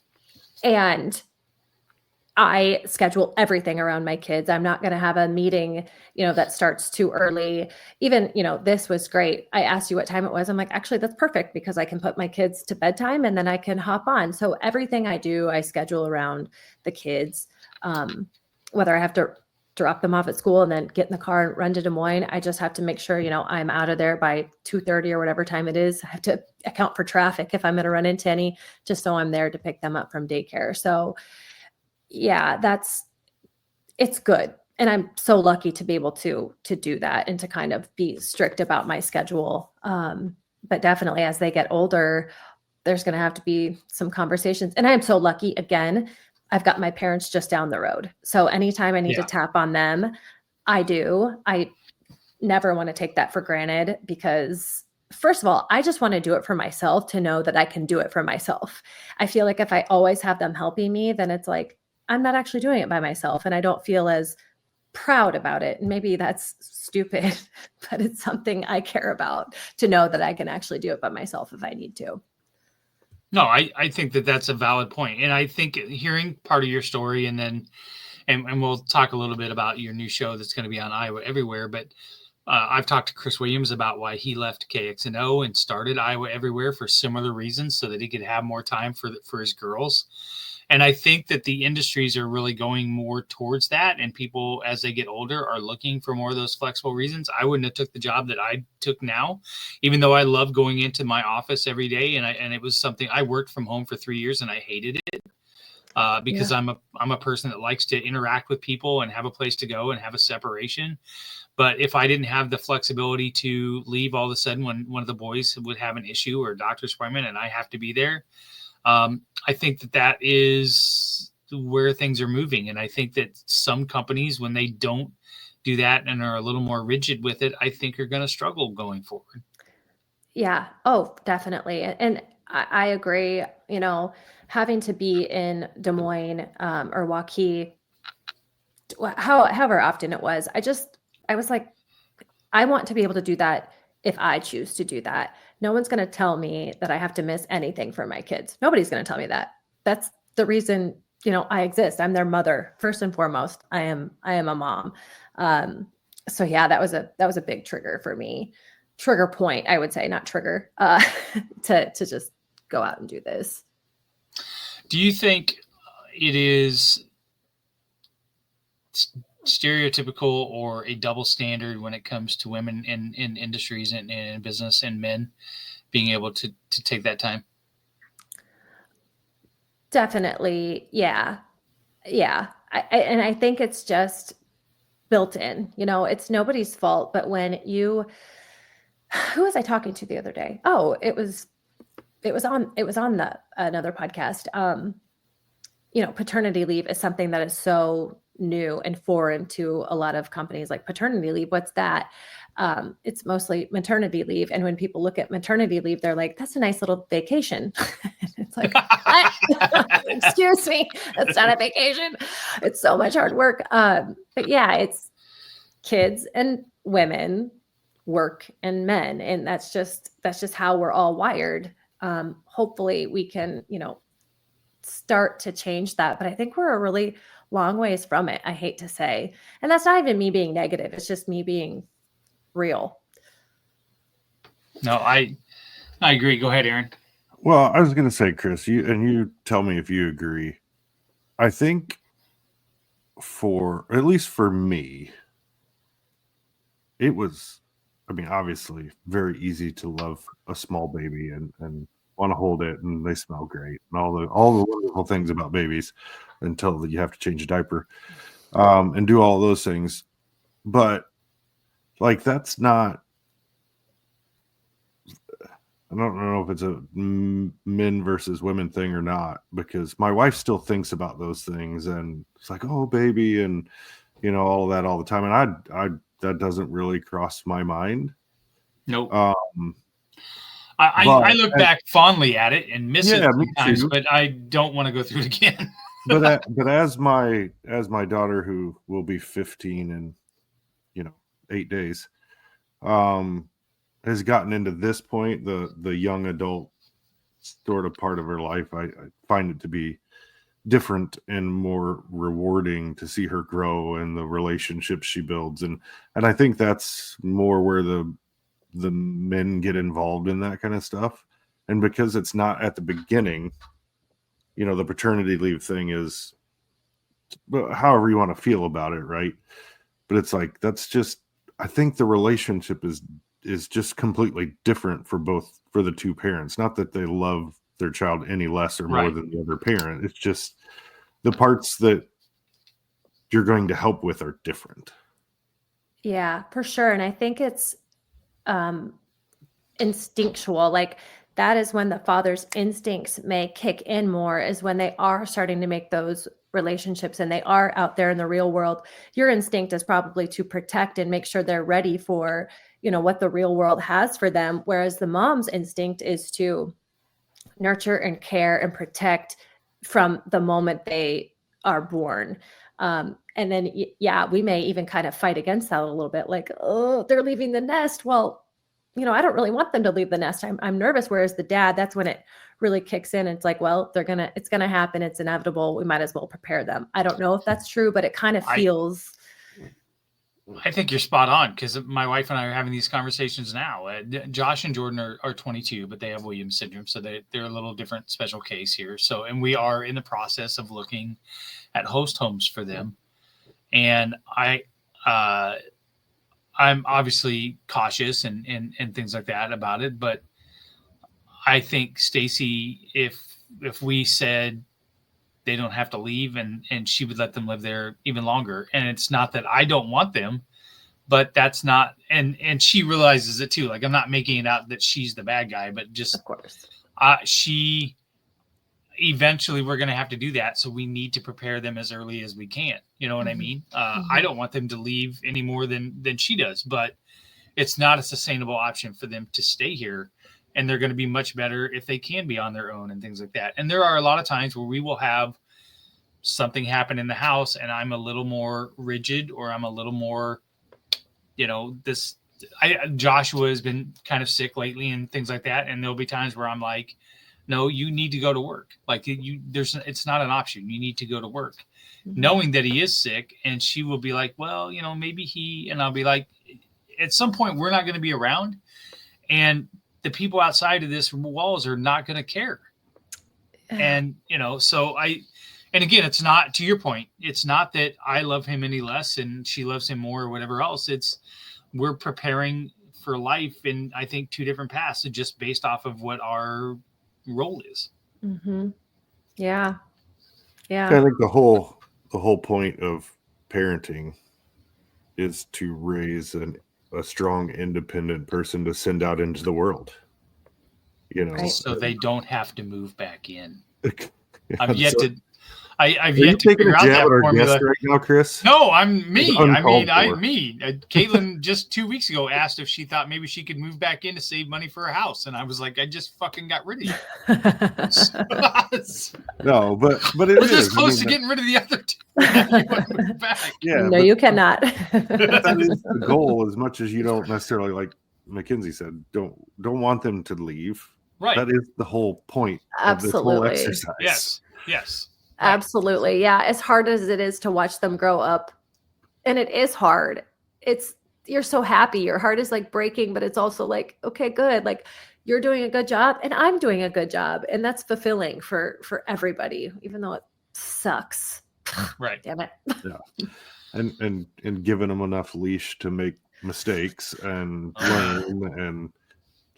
I schedule everything around my kids. I'm not going to have a meeting, that starts too early. Even, this was great. I asked you what time it was. I'm like, actually, that's perfect, because I can put my kids to bedtime and then I can hop on. So everything I do, I schedule around the kids. Whether I have to drop them off at school and then get in the car and run to Des Moines, I just have to make sure, I'm out of there by 2:30 or whatever time it is. I have to account for traffic if I'm going to run into any, just so I'm there to pick them up from daycare. So yeah, it's good. And I'm so lucky to be able to do that and to kind of be strict about my schedule. But definitely as they get older, there's going to have to be some conversations. And I'm so lucky, again, I've got my parents just down the road. So anytime I need to tap on them, I do. I never want to take that for granted, because first of all, I just want to do it for myself, to know that I can do it for myself. I feel like if I always have them helping me, then it's like, I'm not actually doing it by myself, and I don't feel as proud about it. And maybe that's stupid, but it's something I care about, to know that I can actually do it by myself if I need to. No, I think that that's a valid point. And I think hearing part of your story, and then, and we'll talk a little bit about your new show that's going to be on Iowa Everywhere, but I've talked to Chris Williams about why he left KXNO and started Iowa Everywhere for similar reasons, so that he could have more time for his girls. And I think that the industries are really going more towards that, and people, as they get older, are looking for more of those flexible reasons. I wouldn't have took the job that I took now, even though I love going into my office every day. And it was something I worked from home for 3 years, and I hated it. Because I'm a person that likes to interact with people and have a place to go and have a separation. But if I didn't have the flexibility to leave all of a sudden when one of the boys would have an issue or a doctor's appointment and I have to be there, I think that is where things are moving. And I think that some companies, when they don't do that and are a little more rigid with it, I think are going to struggle going forward. Yeah. Oh, definitely. And I agree. Having to be in Des Moines or Waukee, however often it was, I was like, I want to be able to do that if I choose to do that. No one's going to tell me that I have to miss anything for my kids. Nobody's going to tell me that. That's the reason, I exist. I'm their mother. First and foremost, I am a mom. So yeah, that was a big trigger for me. Trigger point, I would say, not trigger, to just go out and do this. Do you think it is stereotypical or a double standard when it comes to women in industries and in business and men being able to take that time? Definitely. Yeah. Yeah. I think it's just built in, it's nobody's fault. But when who was I talking to the other day? Oh, it was on another podcast. Paternity leave is something that is so new and foreign to a lot of companies. Like, paternity leave, what's that? It's mostly maternity leave. And when people look at maternity leave, they're like, that's a nice little vacation. It's like, what? Excuse me, that's not a vacation. It's so much hard work. But yeah, it's kids and women, work and men. And that's just how we're all wired. Hopefully we can, start to change that. But I think we're a really long ways from it, I hate to say. And that's not even me being negative. It's just me being real. No, I agree. Go ahead, Aaron. Well, I was going to say, Chris, you tell me if you agree. I think at least for me, it was, obviously very easy to love a small baby and want to hold it, and they smell great and all the wonderful things about babies until you have to change a diaper and do all those things. But like, that's not, I don't know if it's a men versus women thing or not, because my wife still thinks about those things and it's like, oh, baby, and all of that all the time. And I that doesn't really cross my mind. Nope. I look back fondly at it and miss it sometimes, but I don't want to go through it again. but as my daughter, who will be 15 in 8 days, has gotten into this point, the young adult sort of part of her life, I find it to be different and more rewarding to see her grow and the relationships she builds, and I think that's more where the men get involved in that kind of stuff. And because it's not at the beginning, the paternity leave thing is however you want to feel about it, right? But it's like, that's just, I think the relationship is just completely different for the two parents. Not that they love their child any less or more than the other parent. It's just the parts that you're going to help with are different. Yeah, for sure. And I think it's instinctual. Like, that is when the father's instincts may kick in more, is when they are starting to make those relationships and they are out there in the real world. Your instinct is probably to protect and make sure they're ready for, what the real world has for them. Whereas the mom's instinct is to nurture and care and protect from the moment they are born. And then, we may even kind of fight against that a little bit. Like, oh, they're leaving the nest. Well, I don't really want them to leave the nest. I'm nervous. Whereas the dad, that's when it really kicks in. It's like, well, it's going to happen. It's inevitable. We might as well prepare them. I don't know if that's true, but it kind of feels I think you're spot on because my wife and I are having these conversations now. Josh and Jordan are 22, but they have Williams syndrome, so they're a little different special case here. So, and we are in the process of looking at host homes for them. And I'm obviously cautious and things like that about it, but I think Stacy, if we said they don't have to leave and she would let them live there even longer. And it's not that I don't want them, but that's not, and she realizes it too. Like, I'm not making it out that she's the bad guy, but just, of course, she eventually we're going to have to do that. So we need to prepare them as early as we can. You know what I mean? I don't want them to leave any more than she does, but it's not a sustainable option for them to stay here. And they're going to be much better if they can be on their own and things like that. And there are a lot of times where we will have something happen in the house and I'm a little more rigid, or I'm a little more, Joshua has been kind of sick lately and things like that. And there'll be times where I'm like, no, you need to go to work. Like, it's not an option. You need to go to work, knowing that he is sick. And she will be like, well, maybe and I'll be like, at some point we're not going to be around. And the people outside of this walls are not going to care. And, so and again, it's not, to your point, it's not that I love him any less and she loves him more or whatever else. It's, we're preparing for life in, I think, 2 different paths, just based off of what our role is. Mm-hmm. Yeah. I think the whole point of parenting is to raise a strong, independent person to send out into the world, Right. So they don't have to move back in. I've I've yet to taking figure a out jab that at our formula guest right now, Chris? No, I'm me. It's uncalled for. Caitlin just 2 weeks ago asked if she thought maybe she could move back in to save money for a house, and I was like, I just fucking got rid of you. No, but we're this close to getting rid of the other 2. You want to move back? Yeah, no, you cannot. That is the goal. As much as you don't necessarily, like Mackenzie said, don't want them to leave. Right. That is the whole point. Absolutely. Of this whole exercise. Yes. Absolutely. Yeah. As hard as it is to watch them grow up, and it is hard. You're so happy. Your heart is like breaking, but it's also like, okay, good. Like, you're doing a good job and I'm doing a good job. And that's fulfilling for everybody, even though it sucks. Right. Damn it. Yeah. And giving them enough leash to make mistakes and learn. And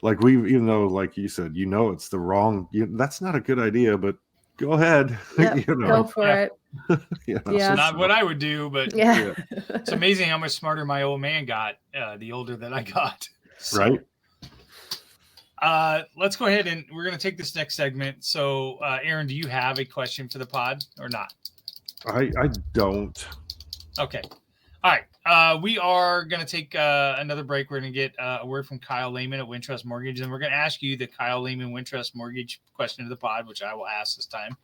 like, even though, like you said, it's the wrong, that's not a good idea, but go ahead. Yep, go for it. Yeah. It's not what I would do, but yeah. It's amazing how much smarter my old man got the older that I got. So, right. Let's go ahead and we're going to take this next segment. So, Aaron, do you have a question for the pod or not? I don't. Okay. All right. We are going to take another break. We're going to get a word from Kyle Lehman at Wintrust Mortgage, and we're going to ask you the Kyle Lehman Wintrust Mortgage question of the pod, which I will ask this time.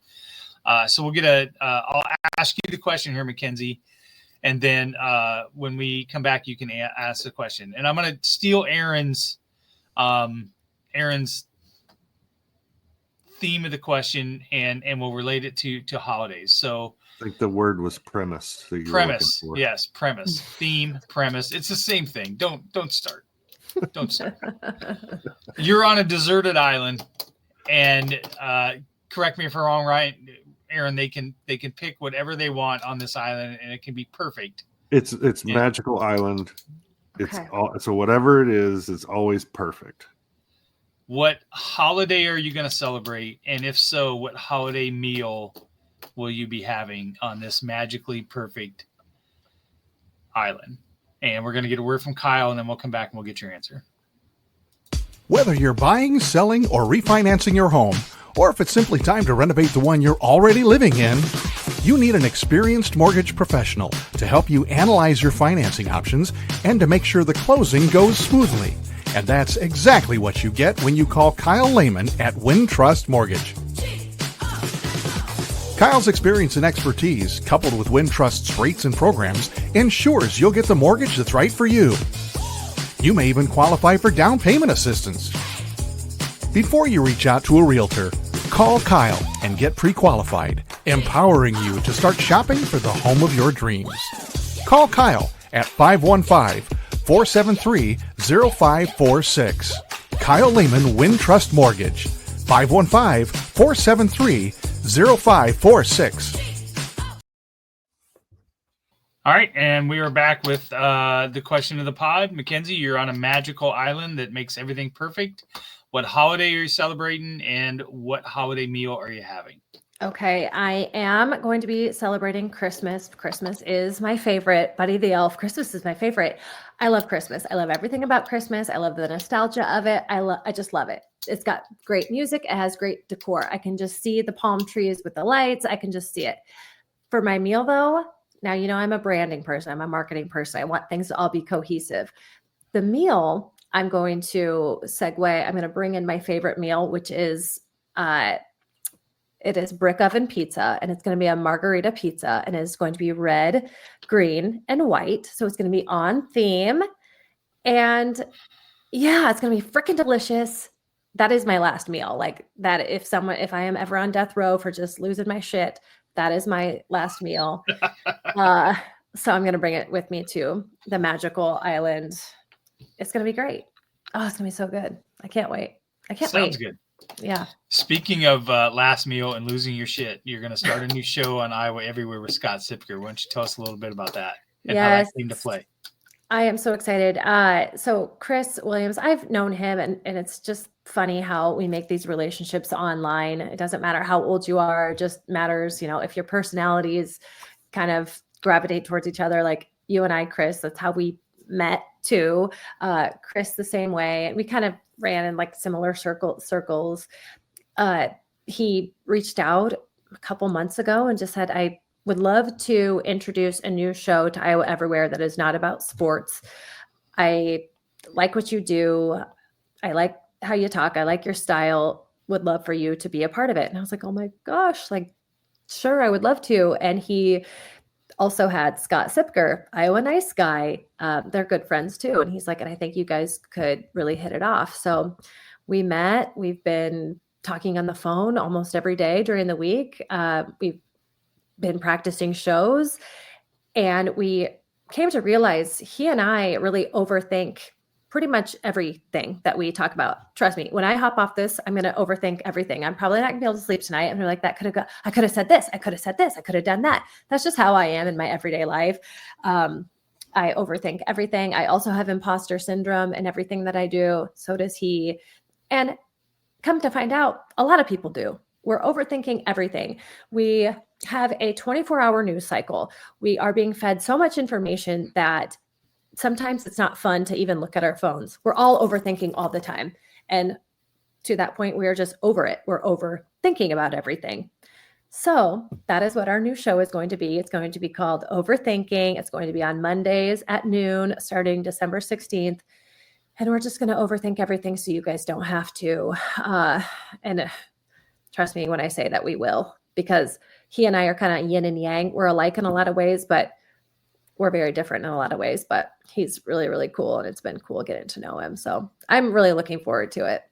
So we'll get I'll ask you the question here, Mackenzie, and then when we come back, you can ask the question. And I'm going to steal Aaron's theme of the question, and we'll relate it to holidays. So. I think the word was premise. Premise. Yes. Premise. Theme. Premise. It's the same thing. Don't start. Don't start. You're on a deserted island, and correct me if I'm wrong, right, Aaron? They can pick whatever they want on this island, and it can be perfect. It's magical island. It's so whatever it is, it's always perfect. What holiday are you going to celebrate? And if so, what holiday meal will you be having on this magically perfect island? And we're going to get a word from Kyle, and then we'll come back and we'll get your answer. Whether you're buying, selling, or refinancing your home, or if it's simply time to renovate the one you're already living in, you need an experienced mortgage professional to help you analyze your financing options and to make sure the closing goes smoothly. And that's exactly what you get when you call Kyle Lehman at Wintrust Mortgage. Kyle's experience and expertise, coupled with Wintrust's rates and programs, ensures you'll get the mortgage that's right for you. You may even qualify for down payment assistance. Before you reach out to a realtor, call Kyle and get pre-qualified, empowering you to start shopping for the home of your dreams. Call Kyle at 515-473-0546. Kyle Lehman, Wintrust Mortgage, 515-473-0546. All right, and we are back with the question of the pod. Mackenzie, you're on a magical island that makes everything perfect. What holiday are you celebrating, and what holiday meal are you having? Okay, I am going to be celebrating Christmas. Christmas is my favorite. Buddy the Elf, Christmas is my favorite. I love Christmas. I love everything about Christmas. I love the nostalgia of it. I just love it. It's got great music. It has great decor. I can just see the palm trees with the lights. I can just see it. For my meal, though, now, I'm a branding person. I'm a marketing person. I want things to all be cohesive. The meal, I'm going to segue. I'm going to bring in my favorite meal, which is it is brick oven pizza, and it's going to be a margarita pizza, and it's going to be red, green, and white. So it's going to be on theme. And yeah, it's going to be freaking delicious. That is my last meal. Like that, if I am ever on death row for just losing my shit, that is my last meal. So I'm going to bring it with me to the magical island. It's going to be great. Oh, it's going to be so good. I can't wait. Sounds good. Yeah. Speaking of last meal and losing your shit, you're going to start a new show on Iowa Everywhere with Scott Sipker. Why don't you tell us a little bit about that and how that came to play? I am so excited. So Chris Williams, I've known him, and it's just funny how we make these relationships online. It doesn't matter how old you are. It just matters, if your personalities kind of gravitate towards each other. Like you and I, Chris, that's how we met too. Chris the same way. And we kind of ran in like similar circles. He reached out a couple months ago and just said, I would love to introduce a new show to Iowa Everywhere that is not about sports. I like what you do. I like how you talk. I like your style. Would love for you to be a part of it. And I was like, oh my gosh, like, sure, I would love to. And he also had Scott Sipker, Iowa Nice Guy. They're good friends too. And he's like, and I think you guys could really hit it off. So we met. We've been talking on the phone almost every day during the week. We've been practicing shows, and we came to realize he and I really overthink pretty much everything that we talk about. Trust me, when I hop off this, I'm going to overthink everything. I'm probably not going to be able to sleep tonight. And they're like, I could have said this. I could have said this. I could have done that. That's just how I am in my everyday life. I overthink everything. I also have imposter syndrome in everything that I do. So does he. And come to find out, a lot of people do. We're overthinking everything. We have a 24-hour news cycle. We are being fed so much information that sometimes it's not fun to even look at our phones. We're all overthinking all the time. And to that point, we are just over it. We're overthinking about everything. So that is what our new show is going to be. It's going to be called Overthinking. It's going to be on Mondays at noon, starting December 16th. And we're just going to overthink everything so you guys don't have to. And trust me when I say that we will, because he and I are kind of yin and yang. We're alike in a lot of ways, but we're very different in a lot of ways. But he's really, really cool, and it's been cool getting to know him. So I'm really looking forward to it.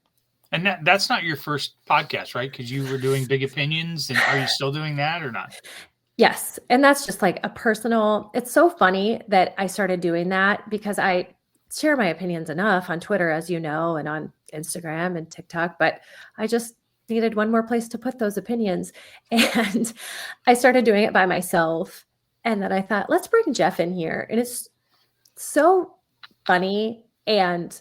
And that's not your first podcast, right? Because you were doing Big Opinions, and are you still doing that or not? Yes. And that's just like a personal, it's so funny that I started doing that because I share my opinions enough on Twitter, as you know, and on Instagram and TikTok, but I just needed one more place to put those opinions. And I started doing it by myself. And then I thought, let's bring Jeff in here. And it's so funny and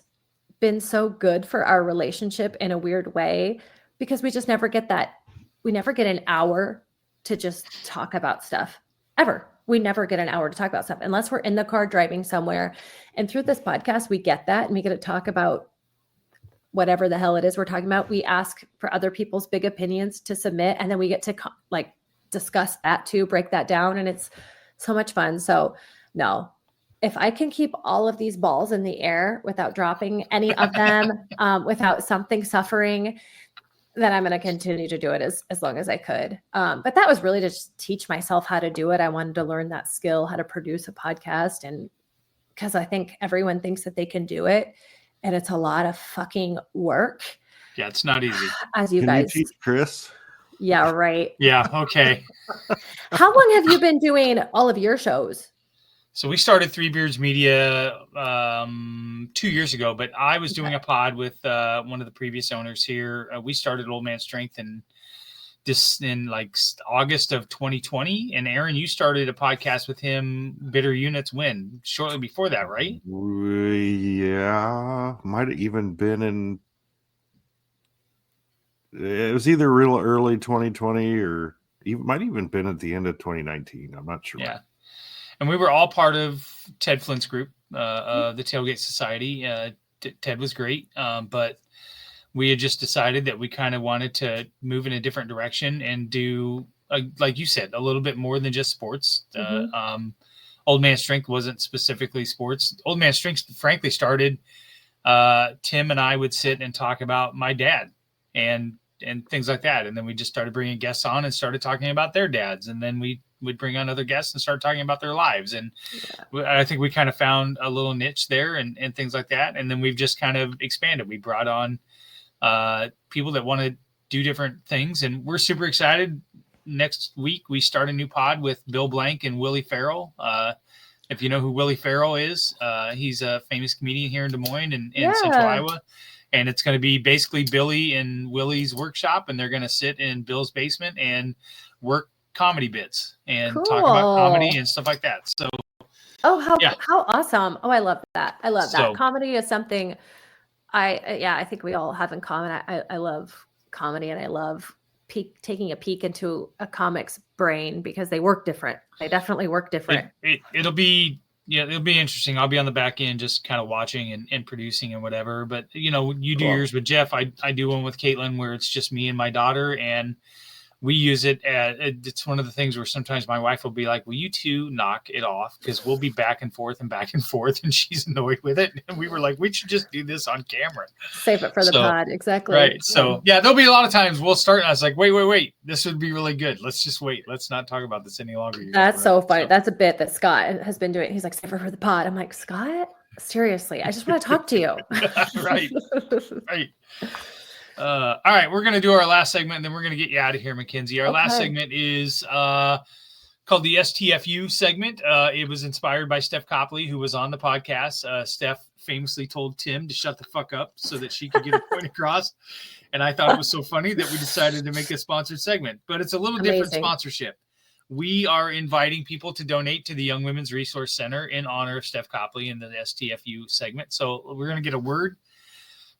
been so good for our relationship in a weird way, because we just never get that. We never get an hour to just talk about stuff ever. We never get an hour to talk about stuff unless we're in the car driving somewhere. And through this podcast, we get that, and we get to talk about whatever the hell it is we're talking about. We ask for other people's big opinions to submit, and then we get to discuss that too, break that down. And it's so much fun. So no, if I can keep all of these balls in the air without dropping any of them, without something suffering, then I'm going to continue to do it as long as I could. But that was really to just teach myself how to do it. I wanted to learn that skill, how to produce a podcast. And because I think everyone thinks that they can do it, and it's a lot of fucking work. Yeah, it's not easy. As you Can guys you teach Chris? Yeah, right. Yeah, okay. How long have you been doing all of your shows? So we started Three Beards Media 2 years ago, but I was doing a pod with one of the previous owners here. We started Old Man Strength in like August of 2020, and Aaron, you started a podcast with him, Bitter Units Win, shortly before that, right? Yeah, might have even been it was either real early 2020 or might even been at the end of 2019. I'm not sure. Yeah. And we were all part of Ted Flint's group, the Tailgate Society. Ted was great, but we had just decided that we kind of wanted to move in a different direction and do, like you said, a little bit more than just sports. Old Man Strength wasn't specifically sports. Old Man Strength, frankly, started. Tim and I would sit and talk about my dad and things like that. And then we just started bringing guests on and started talking about their dads. And then we would bring on other guests and start talking about their lives. And I think we kind of found a little niche there and things like that. And then we've just kind of expanded. We brought on people that want to do different things. And we're super excited. Next week, we start a new pod with Bill Blank and Willie Farrell. If you know who Willie Farrell is, he's a famous comedian here in Des Moines and in Central Iowa. And it's going to be basically Billy and Willie's workshop, and they're going to sit in Bill's basement and work comedy bits and talk about comedy and stuff like that. So, how awesome! Oh, I love that. I love that. Comedy is something I think we all have in common. I love comedy, and I love taking a peek into a comic's brain because they work different. They definitely work different. It'll be interesting. I'll be on the back end just kind of watching and producing and whatever. But, you do yours with Jeff. I do one with Caitlin where it's just me and my daughter, and we use it it's one of the things where sometimes my wife will be like, will you two knock it off? Because we'll be back and forth, and she's annoyed with it. And we were like, we should just do this on camera. Save it for the pod. Exactly. Right. So there'll be a lot of times we'll start. And I was like, wait. This would be really good. Let's just wait. Let's not talk about this any longer. That's so funny. That's a bit that Scott has been doing. He's like, save it for the pod. I'm like, Scott, seriously, I just want to talk to you. Right. All right, we're going to do our last segment, and then we're going to get you out of here, Mackenzie. Our last segment is called the STFU segment. It was inspired by Steph Copley, who was on the podcast. Steph famously told Tim to shut the fuck up so that she could get a point across. And I thought it was so funny that we decided to make a sponsored segment. But it's a little different sponsorship. We are inviting people to donate to the Young Women's Resource Center in honor of Steph Copley in the STFU segment. So we're going to get a word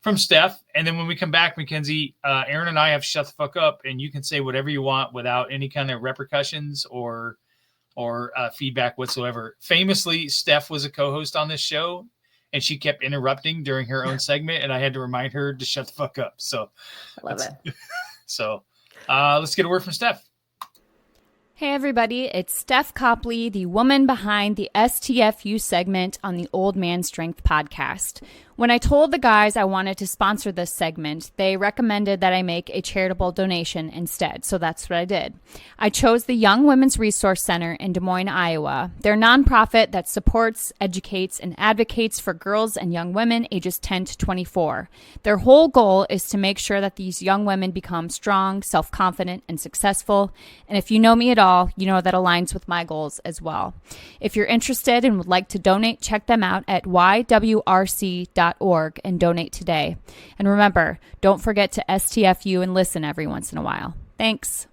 from Steph, and then when we come back, Mackenzie, Aaron and I have shut the fuck up, and you can say whatever you want without any kind of repercussions or feedback whatsoever. Famously, Steph was a co-host on this show, and she kept interrupting during her own segment, and I had to remind her to shut the fuck up. So, I love it. So, let's get a word from Steph. Hey everybody, it's Steph Copley, the woman behind the STFU segment on the Old Man Strength podcast. When I told the guys I wanted to sponsor this segment, they recommended that I make a charitable donation instead, so that's what I did. I chose the Young Women's Resource Center in Des Moines, Iowa. They're a nonprofit that supports, educates, and advocates for girls and young women ages 10 to 24. Their whole goal is to make sure that these young women become strong, self-confident, and successful. And if you know me at all, you know that aligns with my goals as well. If you're interested and would like to donate, check them out at ywrc.org and donate today. And remember, don't forget to STFU and listen every once in a while. Thanks.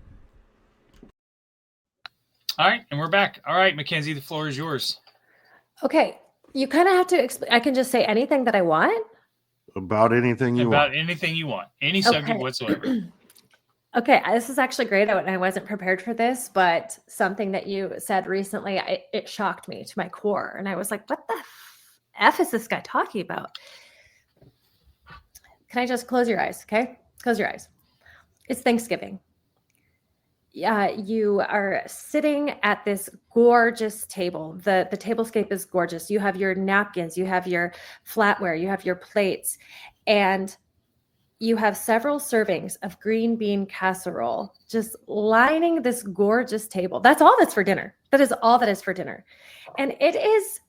All right, and we're back. All right, Mackenzie, the floor is yours. Okay, you kind of have to explain. I can just say anything that I want? About anything you want. About anything you want. Any subject whatsoever. Okay, this is actually great. I wasn't prepared for this, but something that you said recently, it shocked me to my core. And I was like, what the F is this guy talking about? Can I just close your eyes? Okay, close your eyes. It's Thanksgiving. Yeah, you are sitting at this gorgeous table. The tablescape is gorgeous. You have your napkins, you have your flatware, you have your plates, and you have several servings of green bean casserole just lining this gorgeous table. That's all that's for dinner. That is all that is for dinner. And it is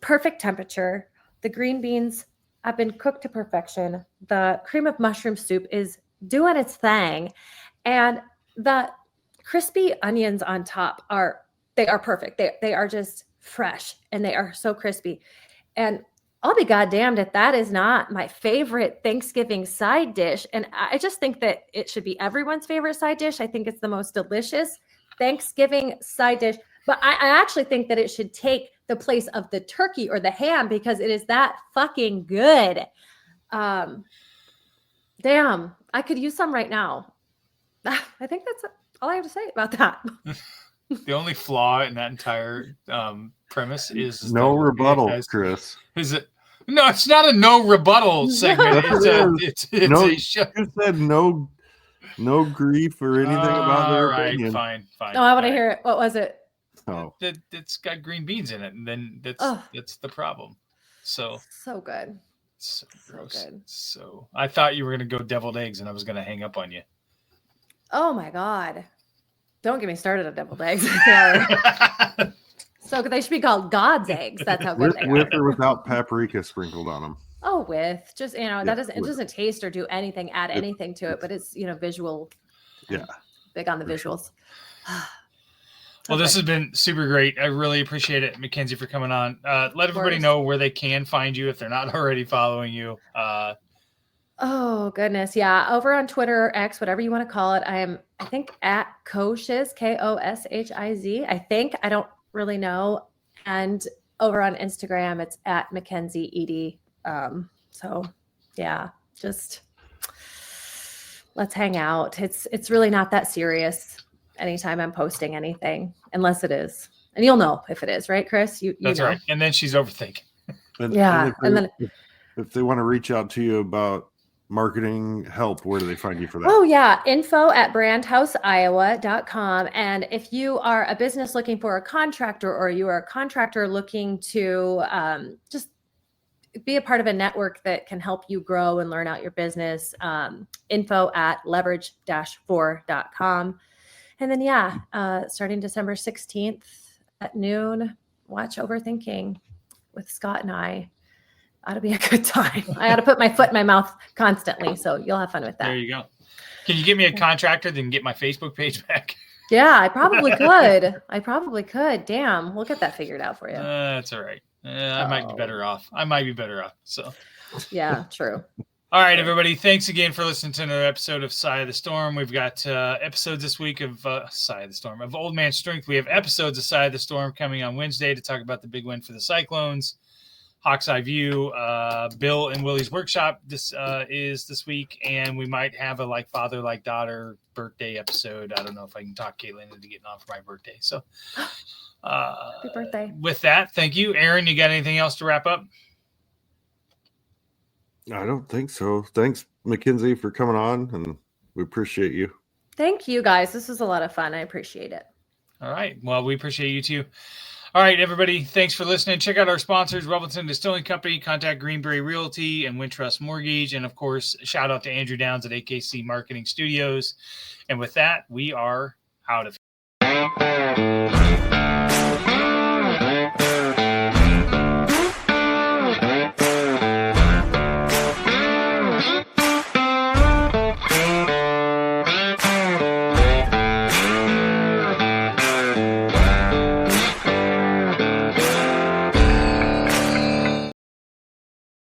perfect temperature. The green beans have been cooked to perfection. The cream of mushroom soup is doing its thing. And the crispy onions on top are perfect. They are just fresh and they are so crispy. And I'll be goddamned if that is not my favorite Thanksgiving side dish. And I just think that it should be everyone's favorite side dish. I think it's the most delicious Thanksgiving side dish. But I actually think that it should take the place of the turkey or the ham because it is that fucking good. Damn, I could use some right now. I think that's all I have to say about that. The only flaw in that entire premise is no rebuttal, Chris. Is it? No, it's not a no rebuttal segment. It's no, a show. You said no grief or anything about their opinion. Fine. Oh, I want to hear it. What was it? Oh, it's got green beans in it, and then that's the problem. So good. So gross. So good. So I thought you were gonna go deviled eggs, and I was gonna hang up on you. Oh my God. Don't get me started on deviled eggs. So they should be called God's eggs. That's how good they are. With or without paprika sprinkled on them. Oh, with just that doesn't taste or do anything, add anything to it, but it's visual. Yeah. Big on the visuals. Well, this has been super great. I really appreciate it, Mackenzie, for coming on. Let everybody know where they can find you if they're not already following you. Oh goodness, yeah. Over on Twitter or X, whatever you want to call it, I think at Koshiz, Koshiz. I don't really know. And over on Instagram, it's at Mackenzie Ed. So yeah, just let's hang out. It's really not that serious anytime I'm posting anything, unless it is. And you'll know if it is, right, Chris? That's right. And then she's overthinking. And then if they want to reach out to you about marketing help, where do they find you for that? Oh yeah, info@brandhouseiowa.com. And if you are a business looking for a contractor, or you are a contractor looking to just be a part of a network that can help you grow and learn out your business, info@leverage-4.com. And then starting December 16th at noon, watch Overthinking with Scott and I. Ought to be a good time. I ought to put my foot in my mouth constantly, so you'll have fun with that. There you go. Can you get me a contractor, then get my Facebook page back? Yeah, I probably could. Damn, we'll get that figured out for you. That's all right. I might be better off. So yeah, true. All right, everybody. Thanks again for listening to another episode of Side of the Storm. We've got episodes this week of Side of the Storm, of Old Man Strength. We have episodes of Side of the Storm coming on Wednesday to talk about the big win for the Cyclones. Hawk's Eye View, Bill and Willie's Workshop is this week, and we might have a father like daughter birthday episode. I don't know if I can talk Caitlin into getting off for my birthday. So, happy birthday! With that, thank you, Aaron. You got anything else to wrap up? I don't think so. Thanks, Mackenzie, for coming on, and we appreciate you. Thank you, guys. This was a lot of fun. I appreciate it. All right. Well, we appreciate you too. All right, everybody. Thanks for listening. Check out our sponsors, Revelton Distilling Company, contact Greenberry Realty and Wintrust Mortgage. And, of course, shout out to Andrew Downs at AKC Marketing Studios. And with that, we are out of here.